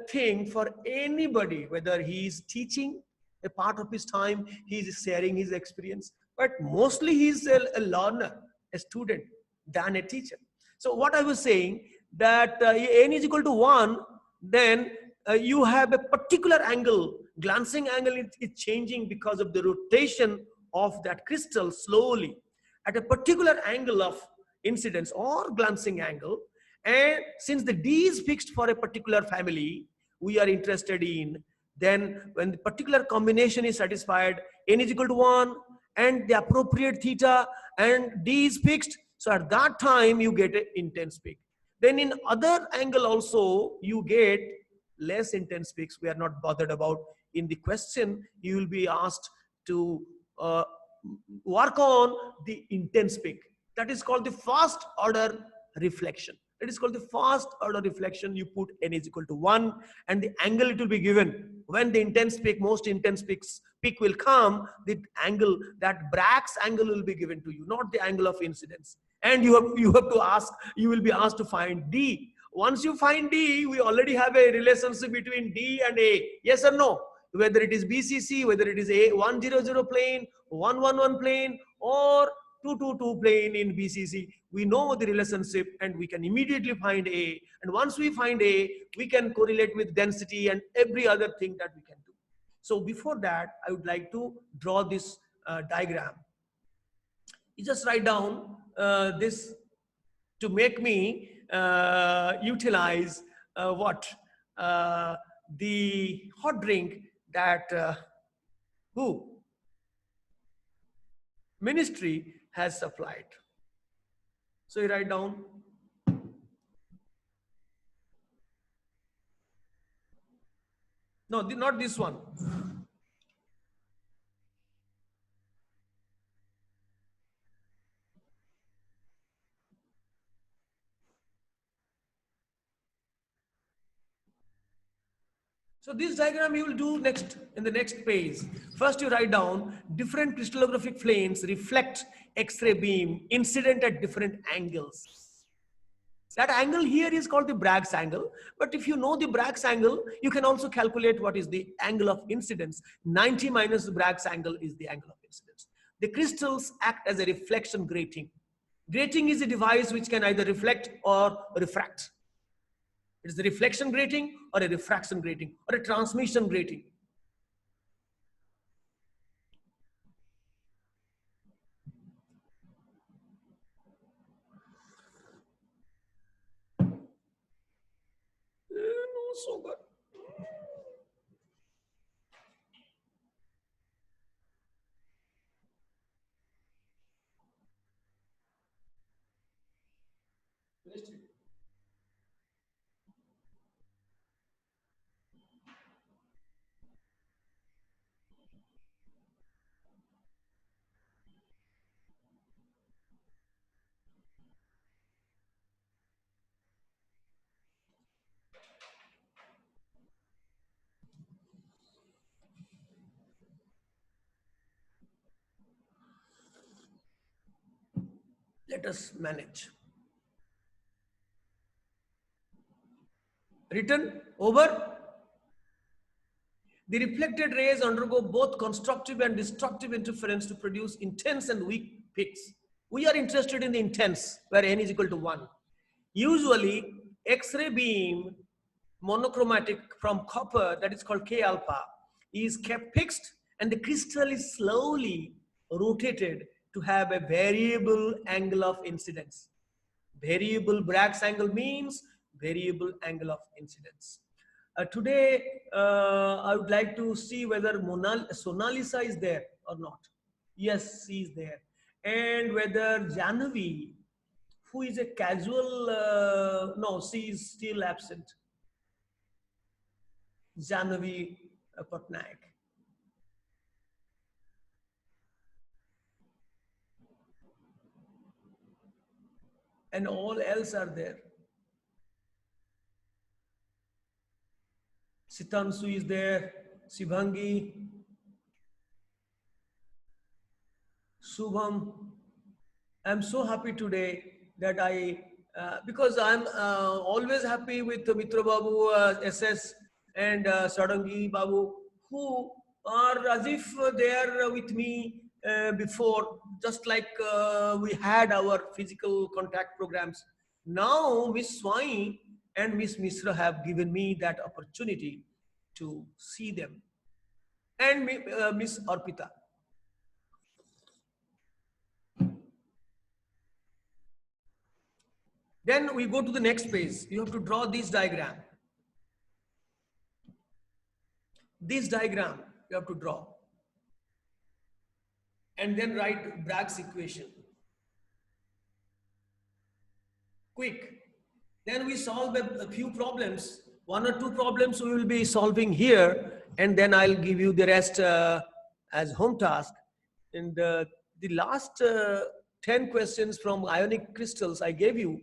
thing for anybody, whether he is teaching a part of his time, he is sharing his experience, but mostly he is a learner, a student, than a teacher. So what I was saying, that n is equal to 1, then you have a particular angle, glancing angle is changing because of the rotation of that crystal slowly at a particular angle of incidence or glancing angle. And since the D is fixed for a particular family we are interested in, then when the particular combination is satisfied, n is equal to 1 and the appropriate theta and D is fixed, so at that time you get an intense peak. Then in other angle also you get less intense peaks. We are not bothered about. In the question you will be asked to work on the intense peak. That is called the first order reflection. It is called the first order reflection. You put n is equal to 1 and the angle it will be given. When the intense peak, most intense peak will come, the angle, that Bragg's angle will be given to you, not the angle of incidence. And you have to ask, you will be asked to find D. Once you find D, we already have a relationship between D and A. Yes or no? Whether it is BCC, whether it is A 100 plane, 111 plane, or 222 plane in BCC, we know the relationship and we can immediately find A. And once we find A, we can correlate with density and every other thing that we can do. So before that, I would like to draw this diagram. You just write down this to make me utilize what? The hot drink that who? Ministry has supplied. So you write down. No, not this one. So this diagram you will do next in the next page. First you write down different crystallographic planes reflect X-ray beam incident at different angles. That angle here is called the Bragg's angle. But if you know the Bragg's angle, you can also calculate what is the angle of incidence. 90 minus the Bragg's angle is the angle of incidence. The crystals act as a reflection grating. Grating is a device which can either reflect or refract. It is a reflection grating or a refraction grating or a transmission grating. No, so good. Let us manage. Written over. The reflected rays undergo both constructive and destructive interference to produce intense and weak peaks. We are interested in the intense, where n is equal to 1. Usually, X-ray beam monochromatic from copper, that is called K alpha, is kept fixed and the crystal is slowly rotated to have a variable angle of incidence. Variable Bragg's angle means variable angle of incidence. Today, I would like to see whether Sonalisa is there or not. Yes, she is there. And whether Jahnavi, who is a casual, no, she is still absent. Jahnavi Patnaik. And all else are there. Sitansu is there, Sibhangi, Subham. I'm so happy today that because I'm always happy with Mitra Babu, SS and Sadangi Babu, who are as if they are with me before, just like we had our physical contact programs. Now Miss Swai and Miss Misra have given me that opportunity to see them. And Miss Arpita. Then we go to the next page. You have to draw this diagram. This diagram you have to draw. And then write Bragg's equation. Quick. Then we solve a few problems. 1 or 2 problems we will be solving here. And then I'll give you the rest as home task. And the last 10 questions from ionic crystals I gave you.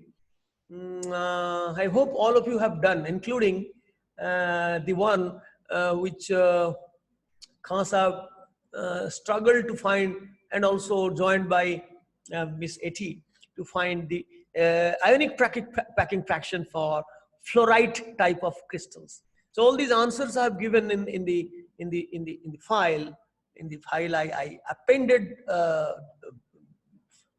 I hope all of you have done, including the one which Khansa struggled to find, and also joined by Miss Etty to find the ionic packing fraction for fluorite type of crystals. So all these answers I have given in the file. In the file I appended,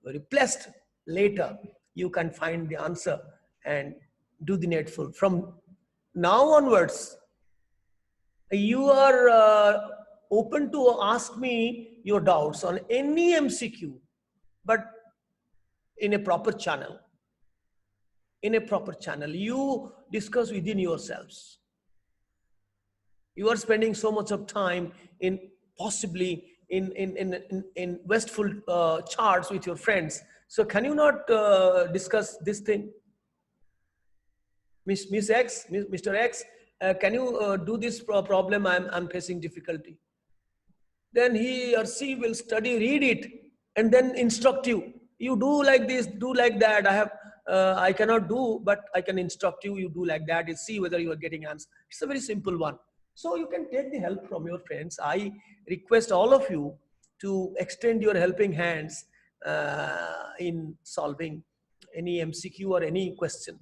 replaced later. You can find the answer and do the needful. From now onwards, you are open to ask me your doubts on any MCQ, but in a proper channel. In a proper channel, you discuss within yourselves. You are spending so much of time in possibly in wasteful charts with your friends. So can you not discuss this thing? Miss X, Mr. X, can you do this problem? I'm facing difficulty. Then he or she will study, read it, and then instruct you. You do like this, do like that. I cannot do, but I can instruct you. You do like that. You see whether you are getting answer. It's a very simple one. So you can take the help from your friends. I request all of you to extend your helping hands in solving any MCQ or any question.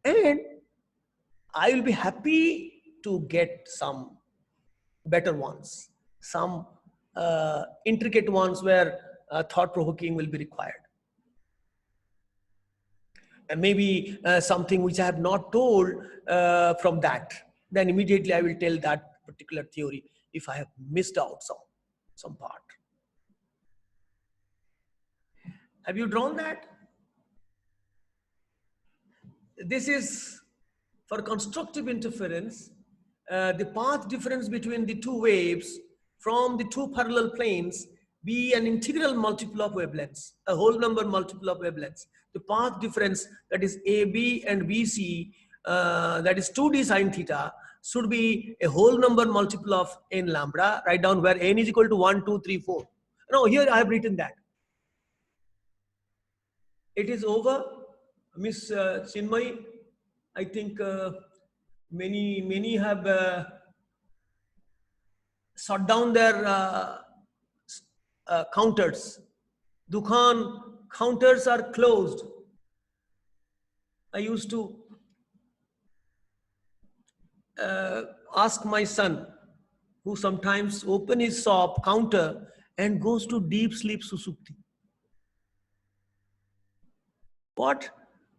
And I will be happy to get some better ones, some intricate ones where thought provoking will be required. And maybe something which I have not told from that, then immediately I will tell that particular theory if I have missed out some part. Have you drawn that? This is for constructive interference, the path difference between the two waves from the two parallel planes be an integral multiple of wavelengths, a whole number multiple of wavelengths. The path difference, that is AB and BC, that is 2D sine theta, should be a whole number multiple of n lambda. Write down where n is equal to 1, 2, 3, 4. No, here I have written that. It is over. Miss Chinmay, I think many have shut down their counters. Dukhan counters are closed. I used to ask my son, who sometimes open his shop counter and goes to deep sleep susupti. What?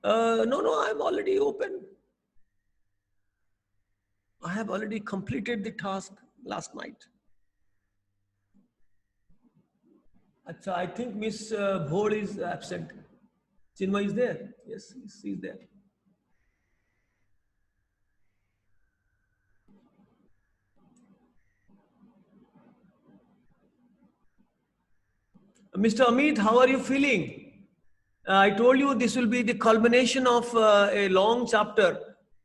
No, I'm already open. I have already completed the task last night. Achha, I think Miss Bhod is absent. Chinmay is there? Yes, he's there. Mr. Amit, how are you feeling? I told you this will be the culmination of a long chapter,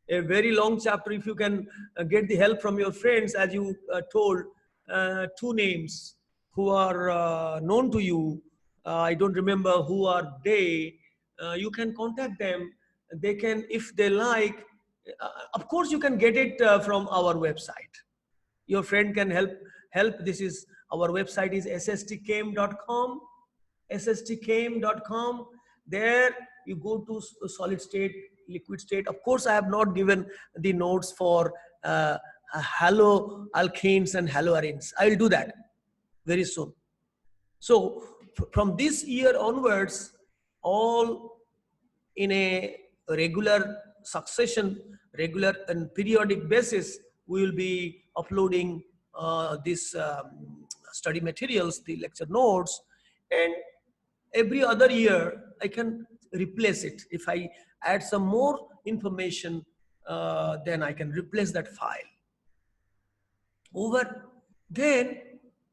a very long chapter. If you can get the help from your friends, as you told, two names who are known to you. I don't remember who are they. You can contact them. They can, if they like, of course you can get it from our website. Your friend can help. This is, our website is sstchem.com, sstchem.com. There you go to solid state, liquid state. Of course, I have not given the notes for haloalkanes and haloarenes. I will do that very soon. So from this year onwards, all in a regular succession, regular and periodic basis, we will be uploading this study materials, the lecture notes, and every other year I can replace it. If I add some more information, then I can replace that file. Over then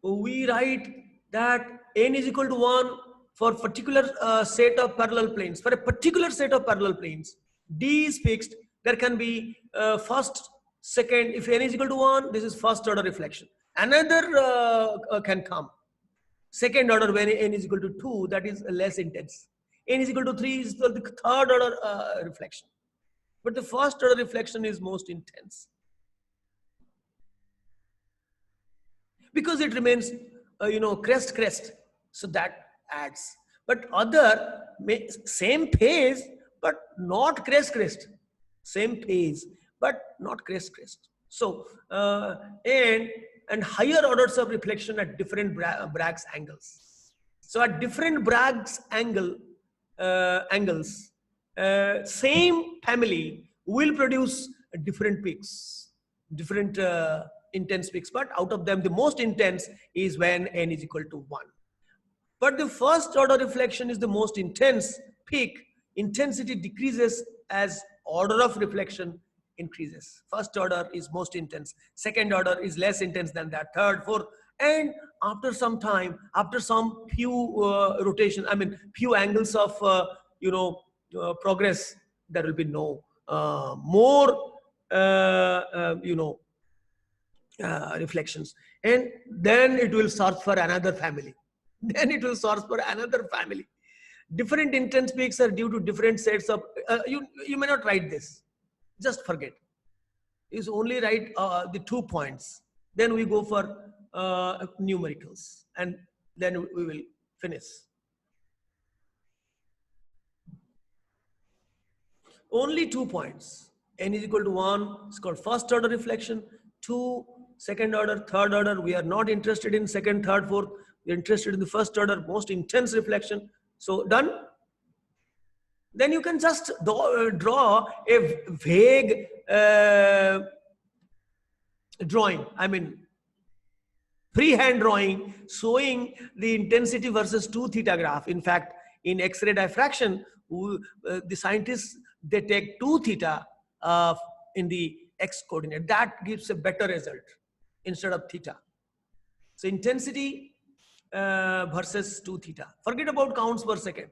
we write that n is equal to 1 for particular set of parallel planes. For a particular set of parallel planes, D is fixed. There can be first, second. If n is equal to 1, this is first order reflection. Another can come. Second order when n is equal to 2, that is less intense. N is equal to 3 is the third order reflection. But the first order reflection is most intense, because it remains, crest. So that adds. But other, same phase, but not crest. Same phase, but not crest. So, and higher orders of reflection at different Bragg's angles. So at different Bragg's angles, same family will produce different peaks, different intense peaks, but out of them the most intense is when n is equal to 1. But the first order reflection is the most intense peak. Intensity decreases as order of reflection increases. First order is most intense, second order is less intense than that, third, fourth, and after some time, after some few rotation, few angles of progress, there will be no more reflections, and then it will search for another family. Different intense peaks are due to different sets of you may not write this, just forget. is only write the 2 points. Then we go for numericals, and then we will finish. Only 2 points. N is equal to 1, it's called first order reflection. 2, second order, third order. We are not interested in second, third, fourth. We are interested in the first order, most intense reflection. So done. Then you can just draw a vague drawing. I mean, freehand drawing showing the intensity versus 2 theta graph. In fact, in X-ray diffraction, the scientists, they take 2 theta in the X coordinate. That gives a better result instead of theta. So intensity versus 2 theta. Forget about counts per second.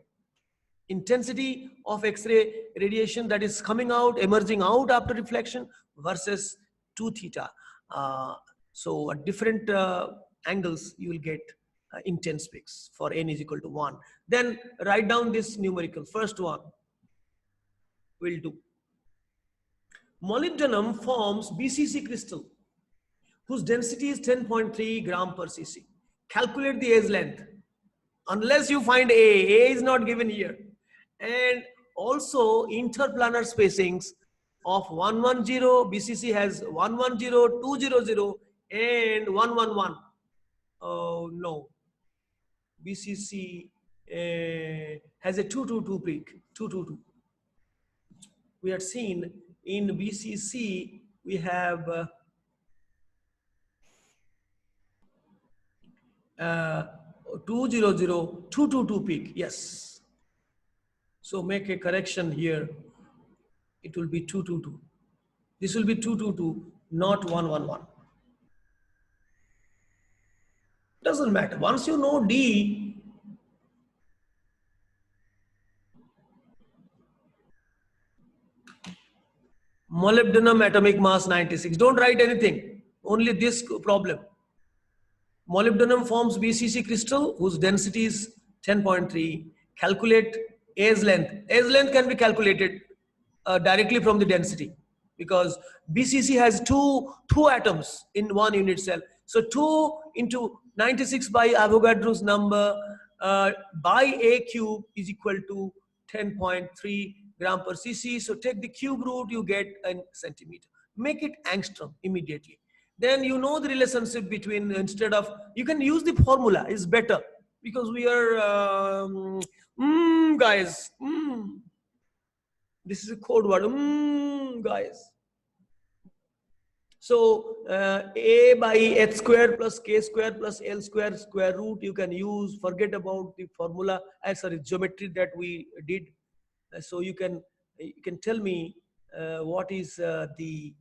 Intensity of X-ray radiation that is coming out, emerging out after reflection versus 2 theta. So at different angles, you will get intense peaks for N is equal to 1. Then write down this numerical. First one will do. Molybdenum forms BCC crystal whose density is 10.3 gram per cc. Calculate the edge length. Unless you find A is not given here. And also interplanar spacings of 110, BCC has 110, 200 and 111. Oh no, BCC has a 222 peak, 222. We had seen in BCC we have 200, 222 peak, yes. So make a correction here. It will be 222. This will be 222, not 111. Doesn't matter. Once you know D, molybdenum atomic mass 96. Don't write anything. Only this problem. Molybdenum forms BCC crystal whose density is 10.3. Calculate A's length. A's length can be calculated directly from the density because BCC has two atoms in one unit cell. So 2 into 96 by Avogadro's number by A cube is equal to 10.3 gram per cc. So take the cube root, you get a centimeter. Make it angstrom immediately. Then you know the relationship between, instead of, you can use the formula, is better because we are, guys, this is a code word, guys. So A by h square plus k square plus l square square root you can use. Forget about the formula, sorry, geometry that we did. So you can tell me what is the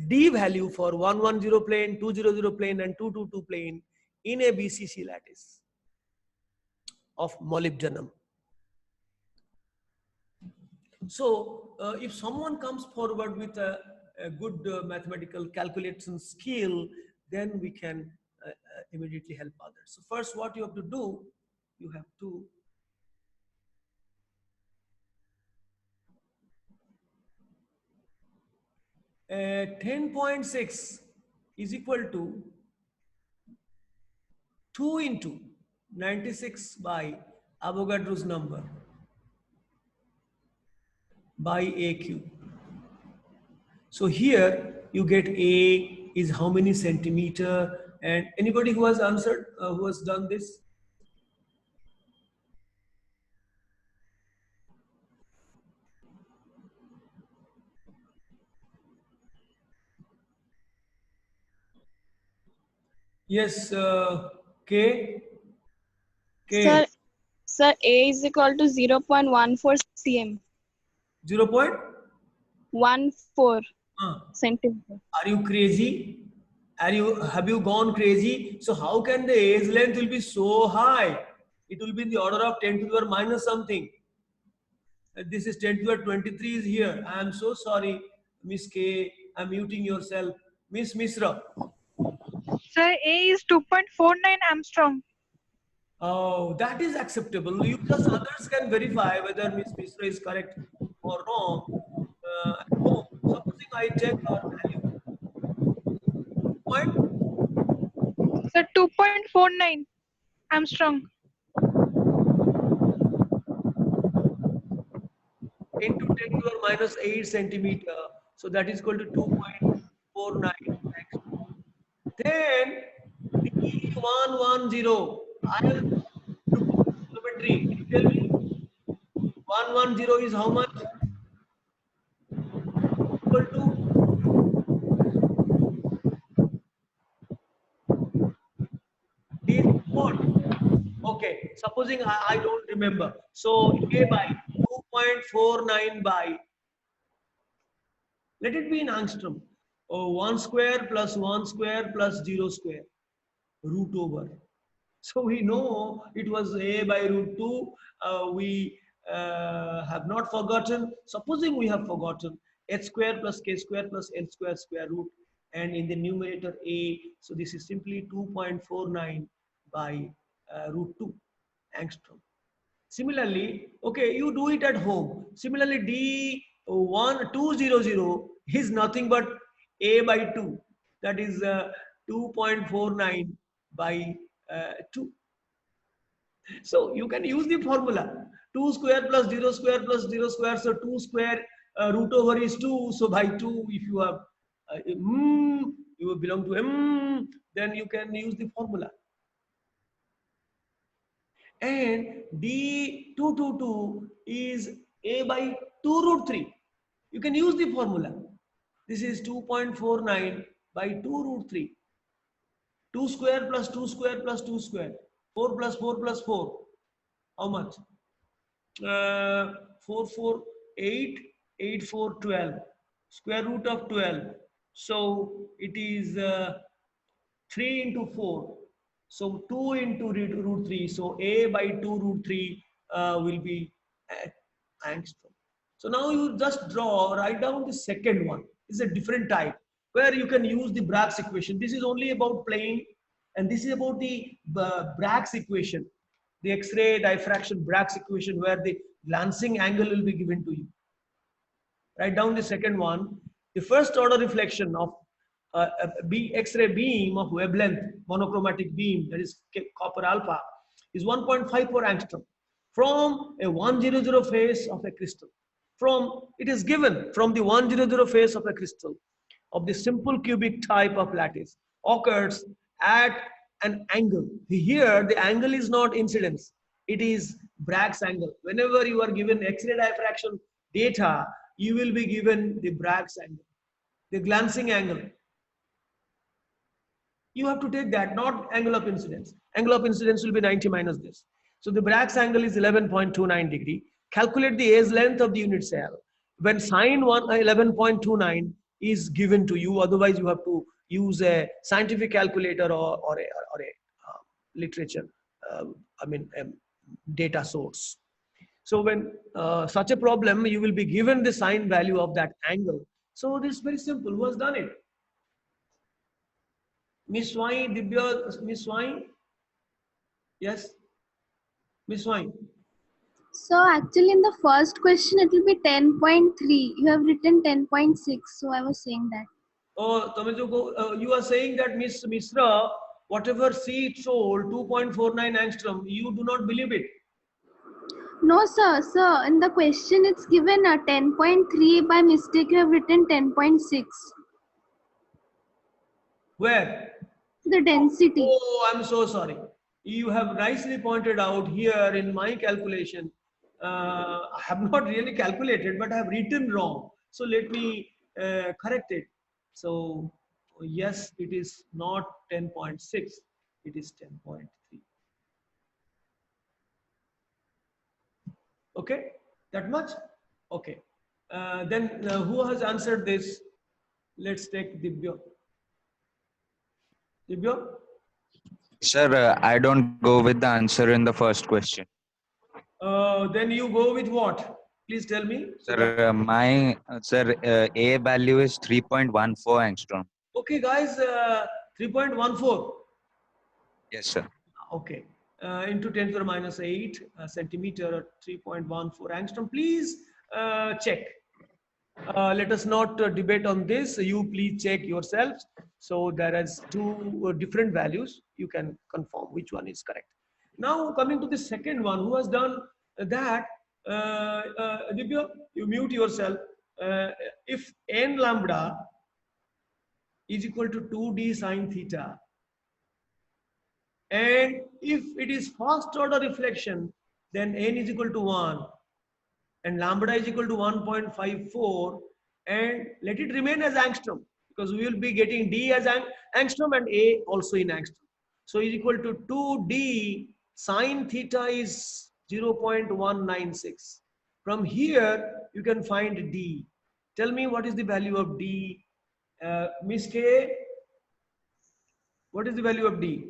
D value for 110 plane, 200 plane and 222 plane in a BCC lattice of molybdenum. So if someone comes forward with a good mathematical calculation skill, then we can immediately help others. So first what you have to do, you have to uh, 10.6 is equal to 2 into 96 by Avogadro's number by A cube. So here you get A is how many centimeter, and anybody who has answered, who has done this? Yes, K. Sir, A is equal to 0.14 cm. 0.14 centimeter. Are you crazy? Have you gone crazy? So how can the A's length will be so high? It will be in the order of 10 to the power minus something. This is 10 to the power 23 is here. I am so sorry, Miss K. I'm muting yourself. Miss Misra. Sir, A is 2.49 Armstrong. Oh, that is acceptable. You just others can verify whether Miss Misra is correct or wrong at home. Supposing I take our value, point Sir, 2.49 Armstrong. into 10 to the minus 8 centimeter. So that is equal to 2.49. Then D110. I am geometry. Can you tell me 110 is how much? Equal to D is what? Okay, supposing I don't remember. So A by 2.49 by, let it be in angstrom. Oh, 1 square plus 1 square plus 0 square root over. So we know it was A by root 2. We have not forgotten. Supposing we have forgotten h square plus k square plus l square square root, and in the numerator A. So this is simply 2.49 by root 2 angstrom. Similarly, okay, you do it at home. Similarly, D1200 is nothing but A by 2. That is 2.49 by 2. So you can use the formula 2 square plus 0 square plus 0 square. So 2 square root over is 2. So by 2, if you have you belong to M, then you can use the formula. And D222 is A by 2 root 3. You can use the formula. This is 2.49 by 2 root 3. 2 square plus 2 square plus 2 square. 4 plus 4 plus 4. How much? 4, 4, 8, 8, 4, 12. Square root of 12. So it is 3 into 4. So 2 into root 3. So A by 2 root 3 will be angstrom. So now you just write down the second one. It's a different type where you can use the Bragg's equation. This is only about plane, and this is about the Bragg's equation, the X-ray diffraction Bragg's equation, where the glancing angle will be given to you. Write down the second one. The first order reflection of X-ray beam of wavelength, monochromatic beam, that is copper alpha, is 1.54 angstrom from a 100 phase of a crystal. It is given from the 100 phase of a crystal of the simple cubic type of lattice occurs at an angle. Here, the angle is not incidence. It is Bragg's angle. Whenever you are given X-ray diffraction data, you will be given the Bragg's angle, the glancing angle. You have to take that, not angle of incidence. Angle of incidence will be 90 minus this. So the Bragg's angle is 11.29 degree. Calculate the edge length of the unit cell. When sine 11.29 is given to you, otherwise you have to use a scientific calculator or a literature, data source. So when such a problem, you will be given the sine value of that angle. So this is very simple. Who has done it? Miss Swine, Dibya, Miss Swine? Yes? Miss Swine? So actually in the first question it will be 10.3. You have written 10.6. So I was saying that. Oh, you are saying that Miss Misra, whatever she told, 2.49 angstrom, you do not believe it. No sir, sir, in the question it's given a 10.3. By mistake you have written 10.6. Where? The density. Oh, I'm so sorry. You have nicely pointed out here in my calculation. I have not really calculated, but I have written wrong. So let me correct it. So yes, it is not 10.6. It is 10.3. Okay, that much? Okay. Then who has answered this? Let's take Dibya. Dibya? Sir, I don't go with the answer in the first question. Then you go with what? Please tell me. Sir, A value is 3.14 angstrom. Okay, guys, 3.14. Yes, sir. Okay, into 10 to the minus 8 centimeter, 3.14 angstrom. Please check. Let us not debate on this. You please check yourselves. So there is two different values. You can confirm which one is correct. Now coming to the second one, who has done that? Divya, you mute yourself. If n lambda is equal to 2d sine theta, and if it is first order reflection, then n is equal to 1 and lambda is equal to 1.54, and let it remain as angstrom, because we will be getting d as angstrom and a also in angstrom. So is equal to 2d sine theta is 0.196. From here you can find d. Tell me what is the value of d, Miss K? What is the value of d?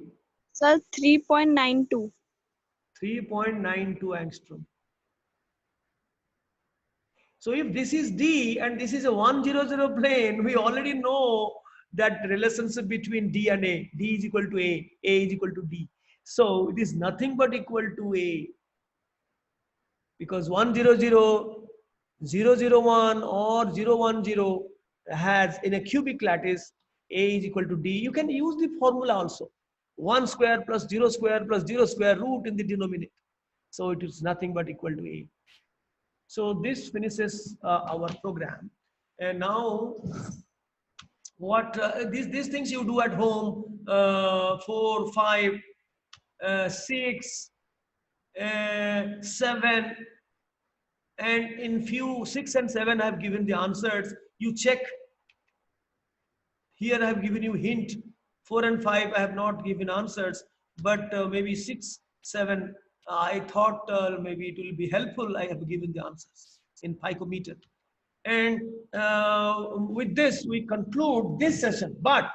Sir, 3.92. 3.92 angstrom. So if this is D and this is a 100 plane, we already know that relationship between D and A. D is equal to A is equal to D. So it is nothing but equal to A, because 100, 001 or 010 has in a cubic lattice A is equal to D. You can use the formula also. 1 square plus 0 square plus 0 square root in the denominator. So it is nothing but equal to A. So this finishes our program. And now what these things you do at home, 4, 5, 6, 7, and in few 6 and 7 I have given the answers. You check. Here I have given you hint. 4 and 5 I have not given answers, but maybe 6, 7 I thought maybe it will be helpful. I have given the answers in picometer. And with this we conclude this session. But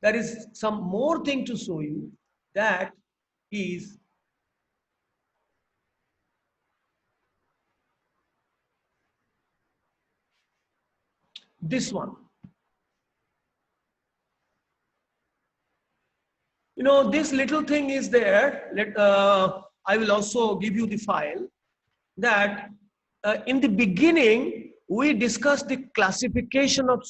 there is some more thing to show you. That is this one. You know, this little thing is there. I will also give you the file. That in the beginning we discussed the classification of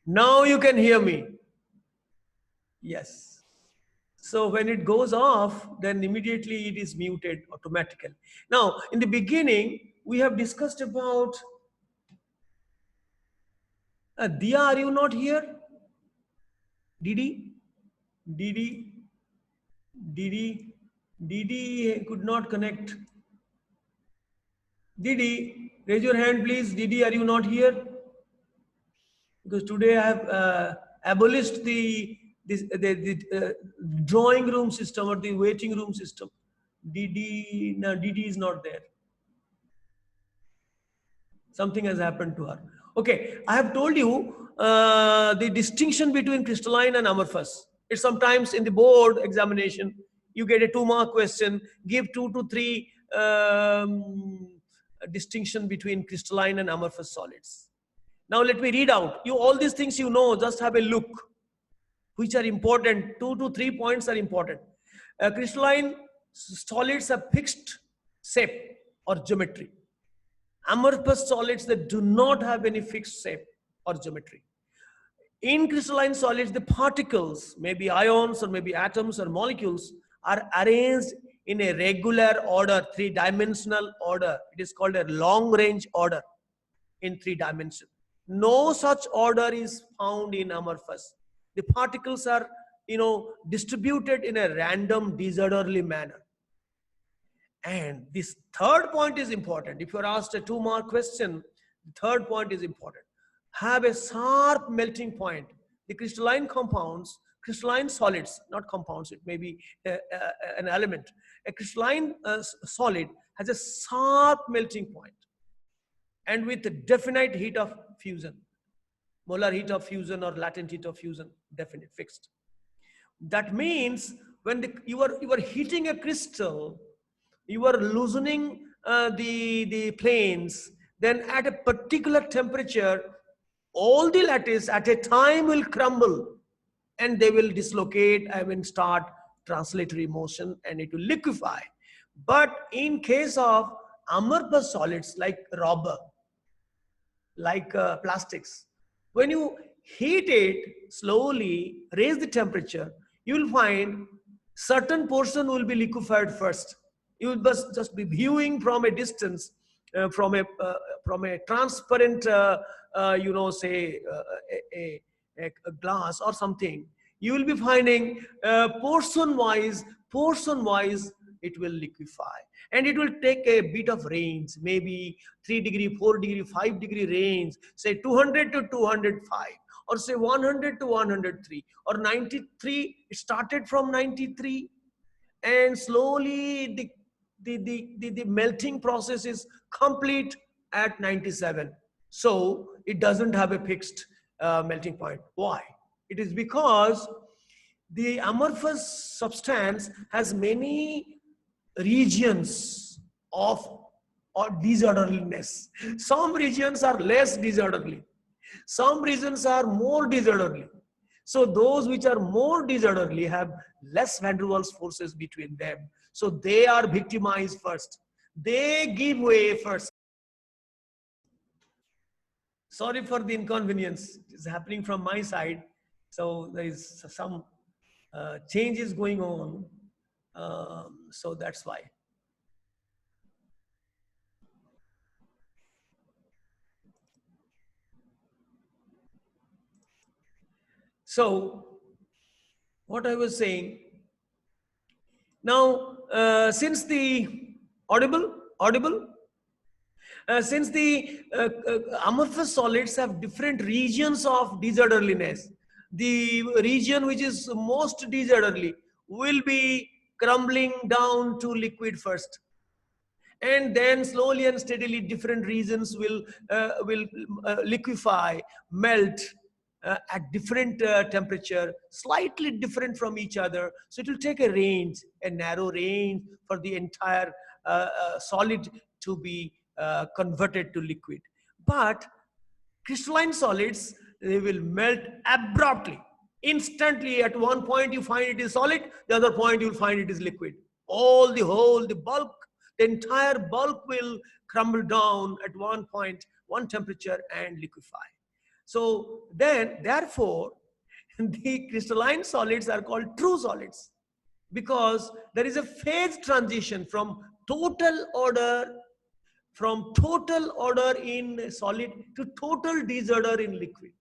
Now you can hear me. Yes. So when it goes off, then immediately it is muted automatically. Now, in the beginning, we have discussed about Diya, are you not here? Didi? Didi could not connect. Didi, raise your hand please. Didi, are you not here? Because today I have abolished the drawing room system or the waiting room system. Didi is not there. Something has happened to her. Okay, I have told you the distinction between crystalline and amorphous. It's sometimes in the board examination, you get a 2-mark question, give 2 to 3 distinction between crystalline and amorphous solids. Now let me read out. You all these things you know, just have a look, which are important. 2 to 3 points are important. Crystalline solids have fixed shape or geometry. Amorphous solids that do not have any fixed shape or geometry. In crystalline solids, the particles, maybe ions or maybe atoms or molecules, are arranged in a regular order, 3-dimensional order. It is called a long-range order in 3 dimensions. No such order is found in amorphous. The particles are, distributed in a random, disorderly manner. And this third point is important. If you're asked a 2-mark question, the third point is important. Have a sharp melting point. The crystalline compounds, crystalline solids, not compounds, it may be an element. A crystalline solid has a sharp melting point. and with a definite heat of fusion, molar heat of fusion or latent heat of fusion, definite, fixed. That means when you are heating a crystal, you are loosening the planes, then at a particular temperature, all the lattice at a time will crumble and they will dislocate, I mean start translatory motion, and it will liquefy. But in case of amorphous solids like rubber, like plastics, when you heat it slowly, raise the temperature, you will find certain portion will be liquefied first. You will just be viewing from a distance, from a transparent say a glass or something. You will be finding portion wise it will liquefy, and it will take a bit of range, maybe 3 degree, 4 degree, 5 degree range, say 200 to 205, or say 100 to 103, or 93. It started from 93, and slowly the melting process is complete at 97. So it doesn't have a fixed melting point. Why? It is because the amorphous substance has many regions of or disorderliness. Some regions are less disorderly, some regions are more disorderly. So those which are more disorderly have less van der Waals forces between them. So they are victimized first. They give way first. Sorry for the inconvenience. It's happening from my side. So there is some changes going on. So that's why. So what I was saying, now since the audible, since the amorphous solids have different regions of disorderliness, the region which is most disorderly will be crumbling down to liquid first, and then slowly and steadily different regions will liquefy, melt at different temperature, slightly different from each other. So it will take a range, a narrow range, for the entire solid to be converted to liquid. But crystalline solids, they will melt abruptly, instantly. At one point you find it is solid, the other point you will find it is liquid. All the whole, the bulk, the entire bulk will crumble down at one point, one temperature, and liquefy. So then, therefore, the crystalline solids are called true solids, because there is a phase transition from total order in solid to total disorder in liquid.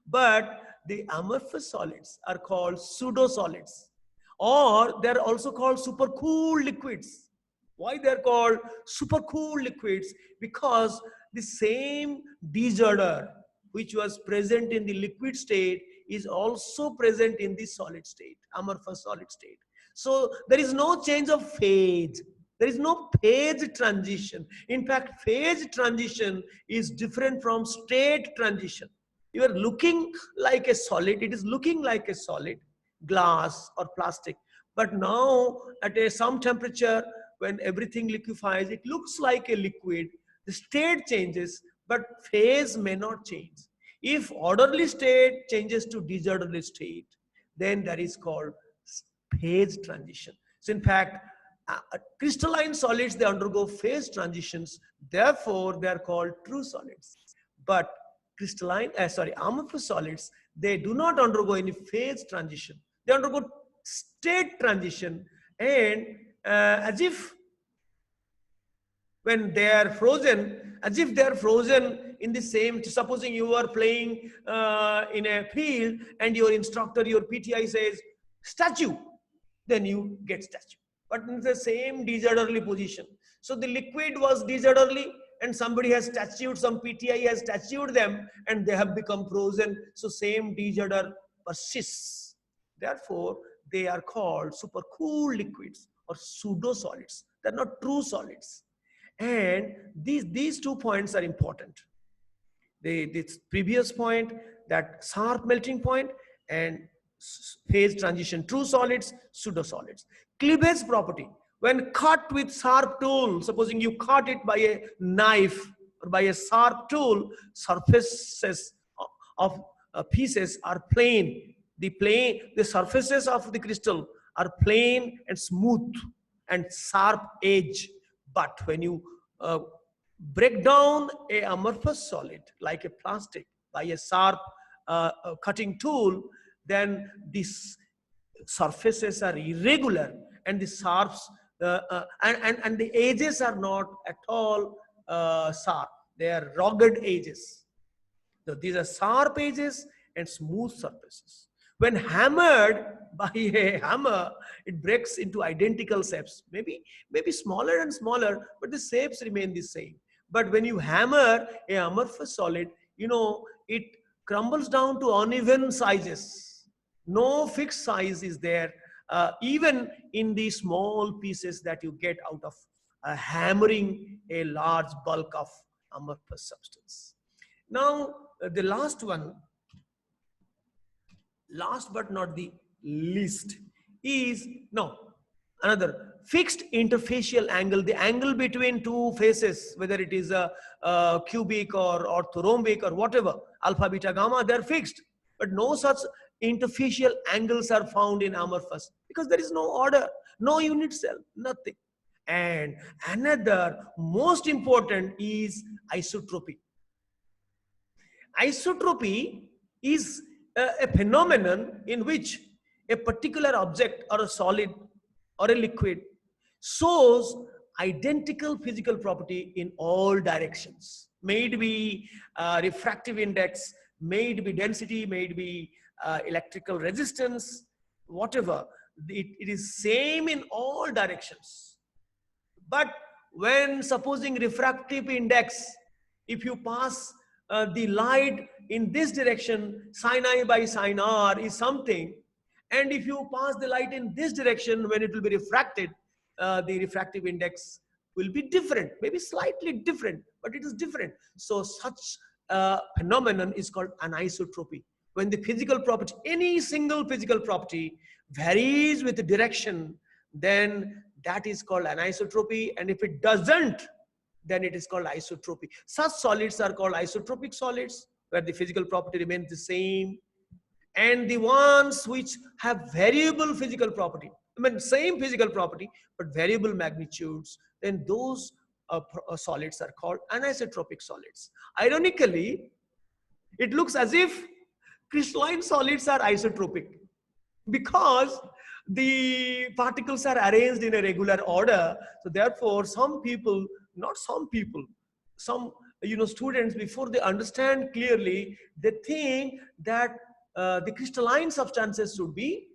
But the amorphous solids are called pseudo solids, or they're also called supercooled liquids. Why they're called supercooled liquids? Because the same disorder which was present in the liquid state is also present in the solid state, amorphous solid state. So there is no change of phase. There is no phase transition. In fact, phase transition is different from state transition. You are looking like a solid, it is looking like a solid, glass or plastic. But now at some temperature, when everything liquefies, it looks like a liquid. The state changes, but phase may not change. If orderly state changes to disorderly state, then that is called phase transition. So in fact, crystalline solids, they undergo phase transitions. Therefore, they are called true solids. But amorphous solids, they do not undergo any phase transition. They undergo state transition, and as if when they are frozen, as if they are frozen in the same, supposing you are playing in a field and your instructor, your PTI says, statue, then you get statue. But in the same disorderly position. So the liquid was disorderly, and somebody has statued, some PTI has statued them, and they have become frozen. So same disorder persists. Therefore, they are called supercooled liquids or pseudo solids. They're not true solids. And these 2 points are important. This previous point, that sharp melting point, and phase transition, true solids, pseudo solids. Cleavage property, when cut with sharp tool, supposing you cut it by a knife or by a sharp tool, surfaces of pieces are plain. The surfaces of the crystal are plain and smooth and sharp edge. But when you break down a amorphous solid like a plastic by a sharp cutting tool, then these surfaces are irregular, and the sharps and the edges are not at all sharp. They are rugged edges. So these are sharp edges and smooth surfaces. When hammered by a hammer, it breaks into identical shapes. Maybe smaller and smaller, but the shapes remain the same. But when you hammer a amorphous solid, it crumbles down to uneven sizes. No fixed size is there, even in the small pieces that you get out of hammering a large bulk of amorphous substance. Now, the last one, last but not the least, is another fixed interfacial angle, the angle between two faces, whether it is a cubic or orthorhombic or whatever, alpha, beta, gamma, they're fixed. But no such interfacial angles are found in amorphous, because there is no order, no unit cell, nothing. And another most important is isotropy. Isotropy is a phenomenon in which a particular object or a solid or a liquid shows identical physical property in all directions. May it be refractive index, may it be density, may it be electrical resistance, whatever. It is same in all directions. But when supposing refractive index, if you pass the light in this direction, sin I by sin R is something, and if you pass the light in this direction, when it will be refracted, the refractive index will be different, maybe slightly different, but it is different. So such phenomenon is called anisotropy. When the physical property, any single physical property varies with the direction, then that is called anisotropy. And if it doesn't, then it is called isotropy. Such solids are called isotropic solids, where the physical property remains the same. And the ones which have variable physical property, same physical property, but variable magnitudes, then those solids are called anisotropic solids. Ironically, it looks as if crystalline solids are isotropic, because the particles are arranged in a regular order. So therefore, some people, not some people, some students, before they understand clearly, they think that the crystalline substances should be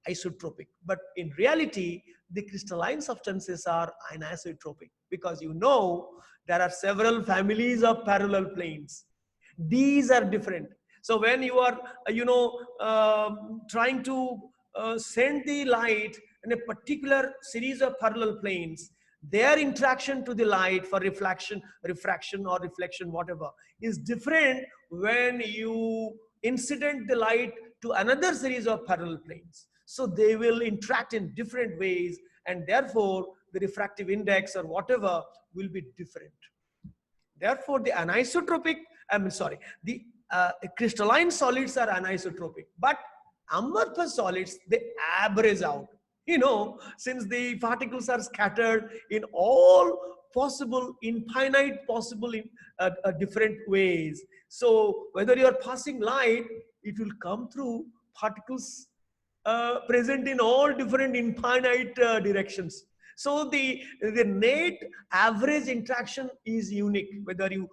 isotropic. But in reality, the crystalline substances are anisotropic, because there are several families of parallel planes. These are different. So when you are trying to send the light in a particular series of parallel planes, their interaction to the light for refraction or reflection, whatever, is different when you incident the light to another series of parallel planes. So they will interact in different ways, and therefore the refractive index or whatever will be different. Therefore, the crystalline solids are anisotropic, but amorphous solids, they average out. Since the particles are scattered in all possible, infinite possible different ways. So whether you are passing light, it will come through particles present in all different infinite directions. So the net average interaction is unique, whether you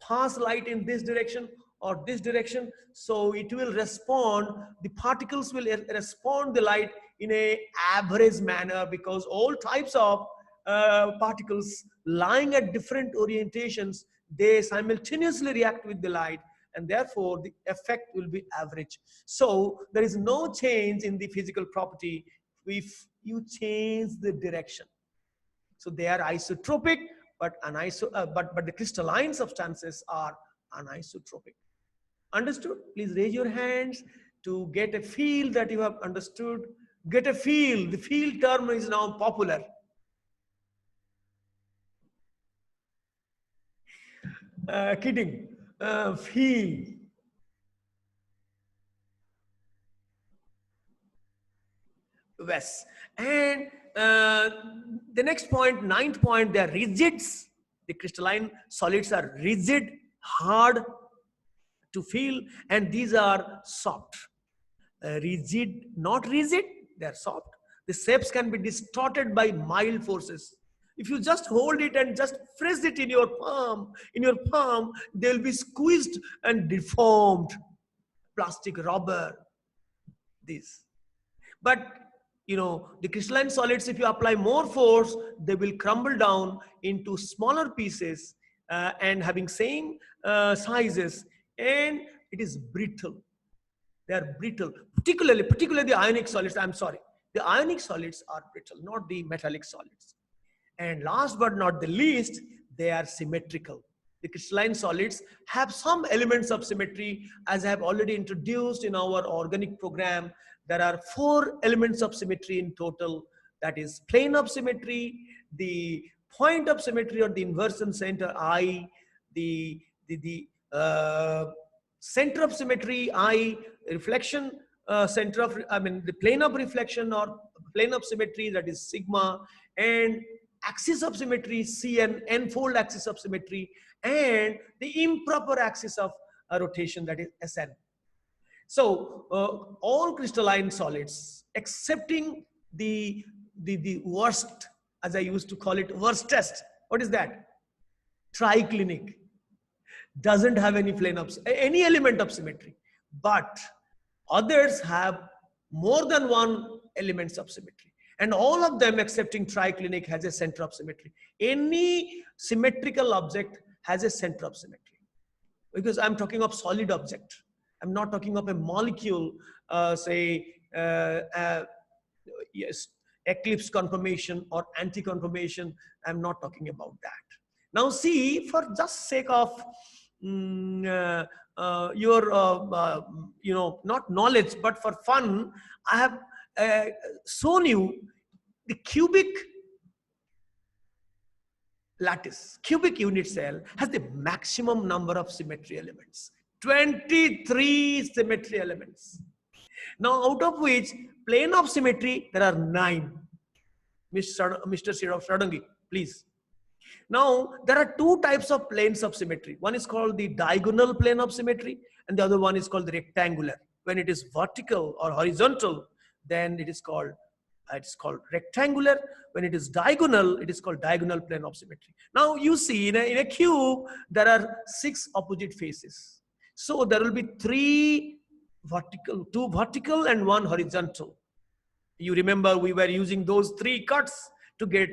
pass light in this direction or this direction. So it will respond, the particles will respond the light in a average manner, because all types of particles lying at different orientations, they simultaneously react with the light, and therefore the effect will be average. So there is no change in the physical property if you change the direction. So they are isotropic, but but the crystalline substances are anisotropic. Understood? Please raise your hands to get a feel that you have understood. Get a feel. The feel term is now popular. Kidding. Feel. Yes. And the next point, ninth point, they are rigids. The crystalline solids are rigid, hard to feel, and these are soft. Rigid, not rigid, they are soft. The shapes can be distorted by mild forces. If you just hold it and just press it in your palm, they will be squeezed and deformed. Plastic, rubber, this. But you know, the crystalline solids, if you apply more force, they will crumble down into smaller pieces and having same sizes, and it is brittle. They are brittle, particularly the ionic solids. I'm sorry, the ionic solids are brittle, not the metallic solids. And last but not the least, they are symmetrical. The crystalline solids have some elements of symmetry, as I have already introduced in our organic program. There are 4 elements of symmetry in total. That is plane of symmetry, the point of symmetry or the inversion center I, the center of symmetry I, reflection center of, the plane of reflection or plane of symmetry, that is sigma, and axis of symmetry Cn, n-fold axis of symmetry, and the improper axis of rotation, that is Sn. So all crystalline solids, excepting the worst, as I used to call it, worstest. What is that? Triclinic. Doesn't have any plane of any element of symmetry, but others have more than one elements of symmetry, and all of them excepting triclinic has a center of symmetry. Any symmetrical object has a center of symmetry, because I'm talking of solid object. I'm not talking of a molecule, yes, eclipse conformation or anti-conformation. I'm not talking about that. Now see, for just sake of your not knowledge, but for fun, I have shown you the cubic lattice. Cubic unit cell has the maximum number of symmetry elements, 23 symmetry elements. Now, out of which plane of symmetry, there are 9. Mr. Sadangi, please. Now, there are 2 types of planes of symmetry. One is called the diagonal plane of symmetry, and the other one is called the rectangular. When it is vertical or horizontal, then it is called rectangular. When it is diagonal, it is called diagonal plane of symmetry. Now, you see in a cube, there are 6 opposite faces. So there will be 3 vertical, 2 vertical and 1 horizontal. You remember we were using those 3 cuts to get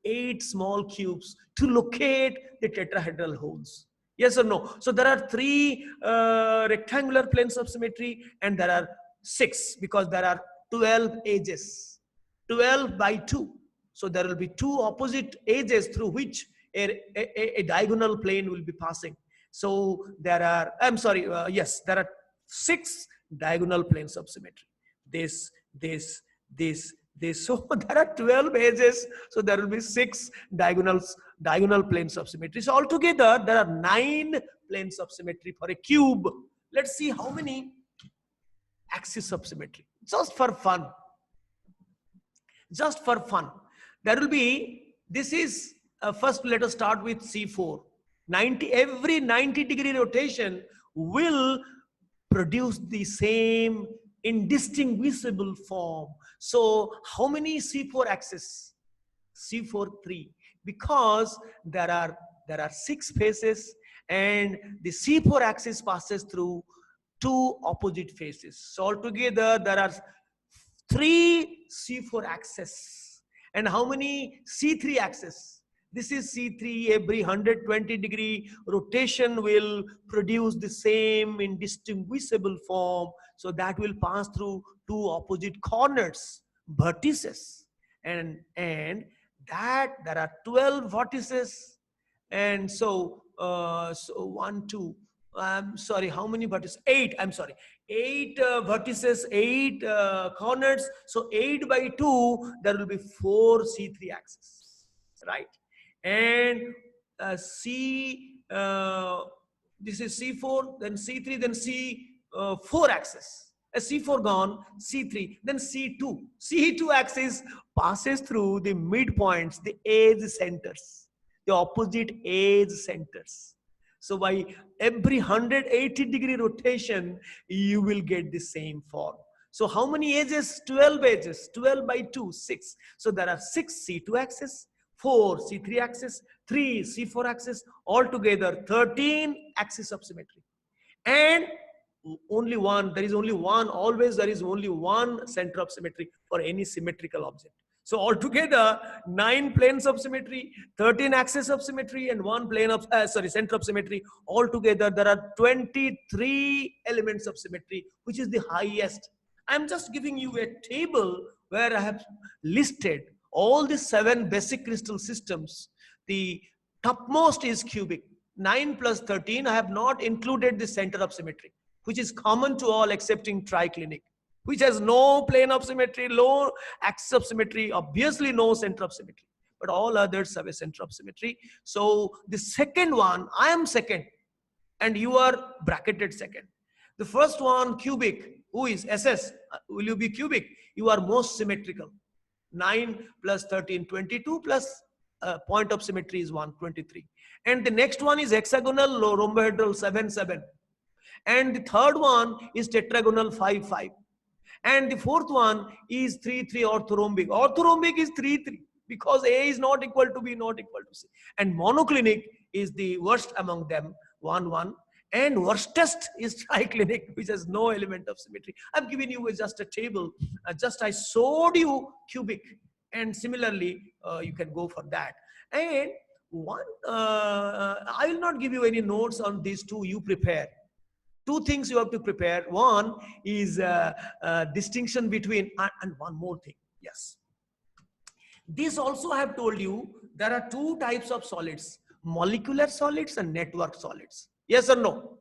8 small cubes to locate the tetrahedral holes. Yes or no? So there are 3 rectangular planes of symmetry, and there are 6 because there are 12 edges, 12 by 2. So there will be 2 opposite edges through which a diagonal plane will be passing. So there are, yes, there are 6 diagonal planes of symmetry. This. So there are 12 edges. So there will be 6 diagonal planes of symmetry. So altogether, there are 9 planes of symmetry for a cube. Let's see how many axes of symmetry. Just for fun. Just for fun. There will be, this is, first let us start with C4. Every 90-degree rotation will produce the same indistinguishable form. So how many C4 axes? C4 3, because there are 6 faces, and the C4 axis passes through 2 opposite faces. So altogether there are 3 C4 axes. And how many C3 axes? This is C3. Every 120-degree rotation will produce the same indistinguishable form. So that will pass through 2 opposite corners, vertices. And that there are 12 vertices And so, so 1, 2. I'm sorry, how many vertices? 8. I'm sorry, 8 vertices, 8 corners. So 8 by 2, there will be 4 C3 axes, right? And this is C4, then C3, then C4 axis. A C4 gone, C3, then C2. C2 axis passes through the midpoints, the edge centers, the opposite edge centers. So by every 180-degree rotation, you will get the same form. So how many edges? 12 edges. 12 by 2, 6. So there are 6 C2 axis, 4 C3 axis, 3 C4 axis, altogether 13 axis of symmetry. And only one, there is only one, always there is only one center of symmetry for any symmetrical object. So altogether, 9 planes of symmetry, 13 axes of symmetry, and 1 plane of, center of symmetry. Altogether, there are 23 elements of symmetry, which is the highest. I'm just giving you a table where I have listed all the 7 basic crystal systems. The topmost is cubic. 9 plus 13, I have not included the center of symmetry, which is common to all excepting triclinic, which has no plane of symmetry, no axis of symmetry, obviously no center of symmetry, but all others have a center of symmetry. So the second one, I am second, and you are bracketed second. The first one, cubic, who is SS? Will you be cubic? You are most symmetrical. 9 plus 13, 22 plus point of symmetry is 1, 23. And the next one is hexagonal, rhombohedral, 7, 7. And the third one is tetragonal, 5, 5. And the fourth one is 3, 3 orthorhombic. Orthorhombic is 3, 3 because A is not equal to B, not equal to C. And monoclinic is the worst among them, 1, 1. And worstest is triclinic, which has no element of symmetry. I've given you just a table. Just I showed you cubic. And similarly, you can go for that. And one, I will not give you any notes on these two. You prepare. 2 things you have to prepare. One is distinction between, and one more thing. Yes. This also I have told you, there are 2 types of solids, molecular solids and network solids. Yes or no?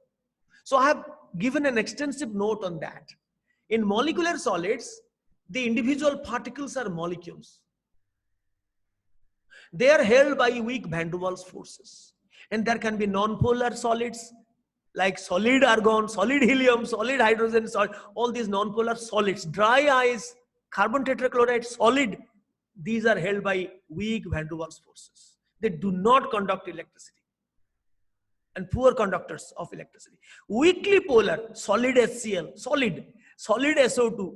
So I have given an extensive note on that. In molecular solids, the individual particles are molecules. They are held by weak van der Waals forces. And there can be non-polar solids like solid argon, solid helium, solid hydrogen, all these non-polar solids. Dry ice, carbon tetrachloride, solid. These are held by weak van der Waals forces. They do not conduct electricity and poor conductors of electricity. Weakly polar, solid HCl, solid SO2.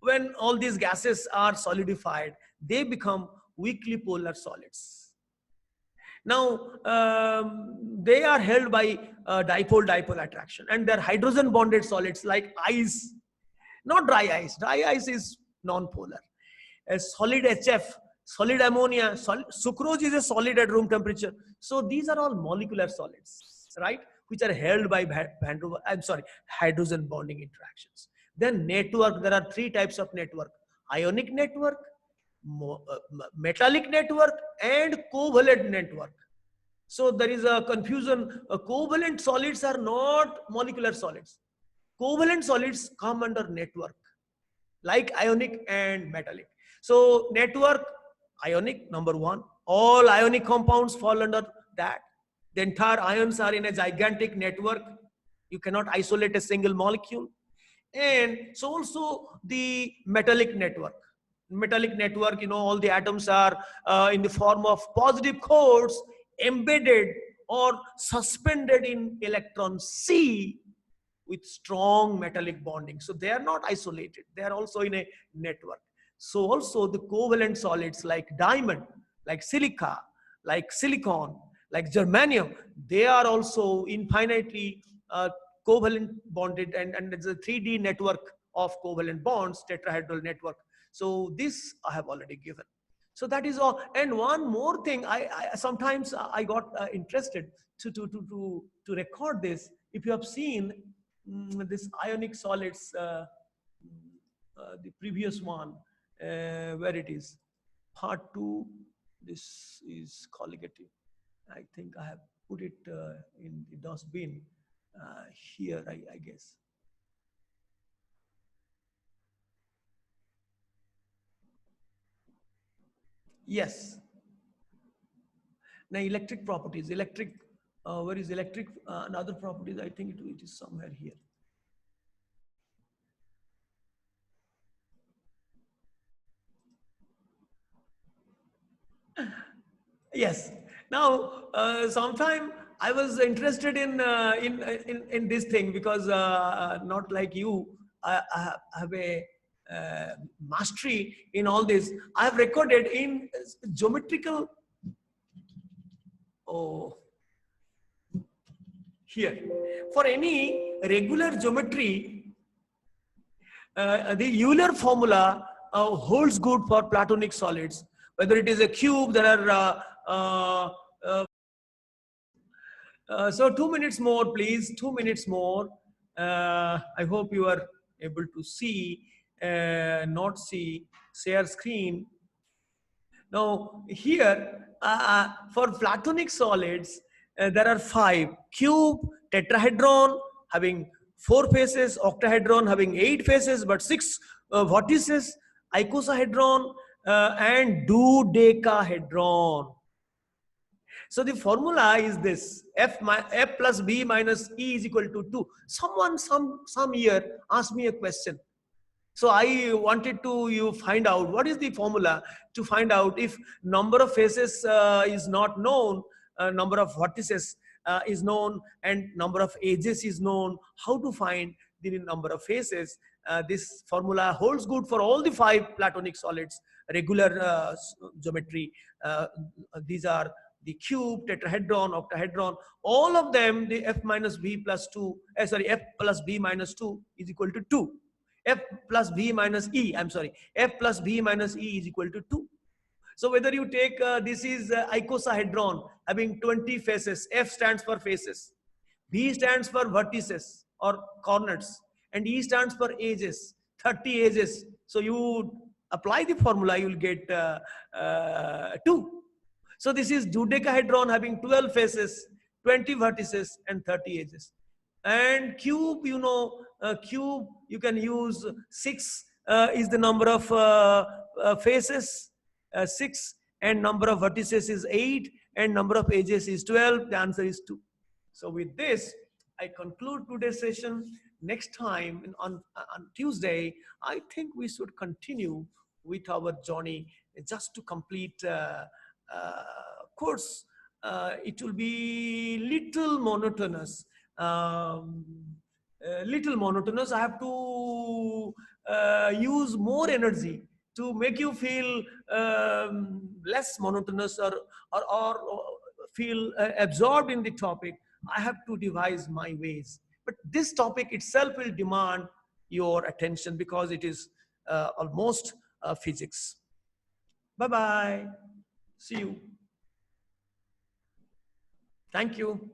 When all these gases are solidified, they become weakly polar solids. Now, they are held by dipole-dipole attraction, and they're hydrogen bonded solids like ice, not dry ice. Dry ice is non-polar. A solid HF, solid ammonia, sucrose is a solid at room temperature. So these are all molecular solids, right? Which are held by hydrogen bonding interactions. Then network, there are 3 types of network: ionic network, metallic network, and covalent network. So there is a confusion. Covalent solids are not molecular solids. Covalent solids come under network, like ionic and metallic. So network, ionic, number 1. All ionic compounds fall under that. The entire ions are in a gigantic network. You cannot isolate a single molecule. And so also the metallic network. Metallic network, you know, all the atoms are in the form of positive codes embedded or suspended in electron C with strong metallic bonding. So they are not isolated. They are also in a network. So also the covalent solids like diamond, like silica, like silicon, like germanium, they are also infinitely covalent bonded, and it's a 3D network of covalent bonds, tetrahedral network. So this I have already given. So that is all. And one more thing, I sometimes I got interested to record this. If you have seen this ionic solids, the previous one, where it is part 2, this is colligative, I think I have put it in the dustbin here, I guess. Yes. Now electric properties, where is electric and other properties? I think it is somewhere here. Yes. Now, sometime I was interested in this thing because not like you, I have a mastery in all this. I have recorded in geometrical. Oh, here for any regular geometry, the Euler formula holds good for platonic solids. Whether it is a cube, there are so 2 minutes more, please. 2 minutes more. I hope you are able to see, not see, share screen. Now here, for platonic solids, there are 5: cube, tetrahedron having 4 faces, octahedron having 8 faces but 6 vertices, icosahedron, and dodecahedron. So the formula is this: F plus B minus E is equal to 2. Someone some year asked me a question. So I wanted to find out what is the formula to find out if number of faces is not known, number of vertices is known, and number of edges is known, how to find the number of faces. This formula holds good for all the 5 platonic solids, regular geometry. These are the cube, tetrahedron, octahedron, all of them, the F minus B plus 2, F plus B minus 2 is equal to 2. F plus B minus E, I'm sorry, F plus B minus E is equal to 2. So whether you take, this is icosahedron having 20 faces, F stands for faces, B stands for vertices or corners, and E stands for edges, 30 edges. So you apply the formula, you will get 2. So this is dodecahedron having 12 faces, 20 vertices, and 30 edges. And cube, you know, cube, you can use 6 is the number of faces, 6, and number of vertices is 8, and number of edges is 12. The answer is 2. So with this, I conclude today's session. Next time on Tuesday, I think we should continue with our journey just to complete course. It will be little monotonous. Little monotonous. I have to use more energy to make you feel less monotonous or feel absorbed in the topic. I have to devise my ways. But this topic itself will demand your attention because it is almost physics. Bye-bye. See you. Thank you.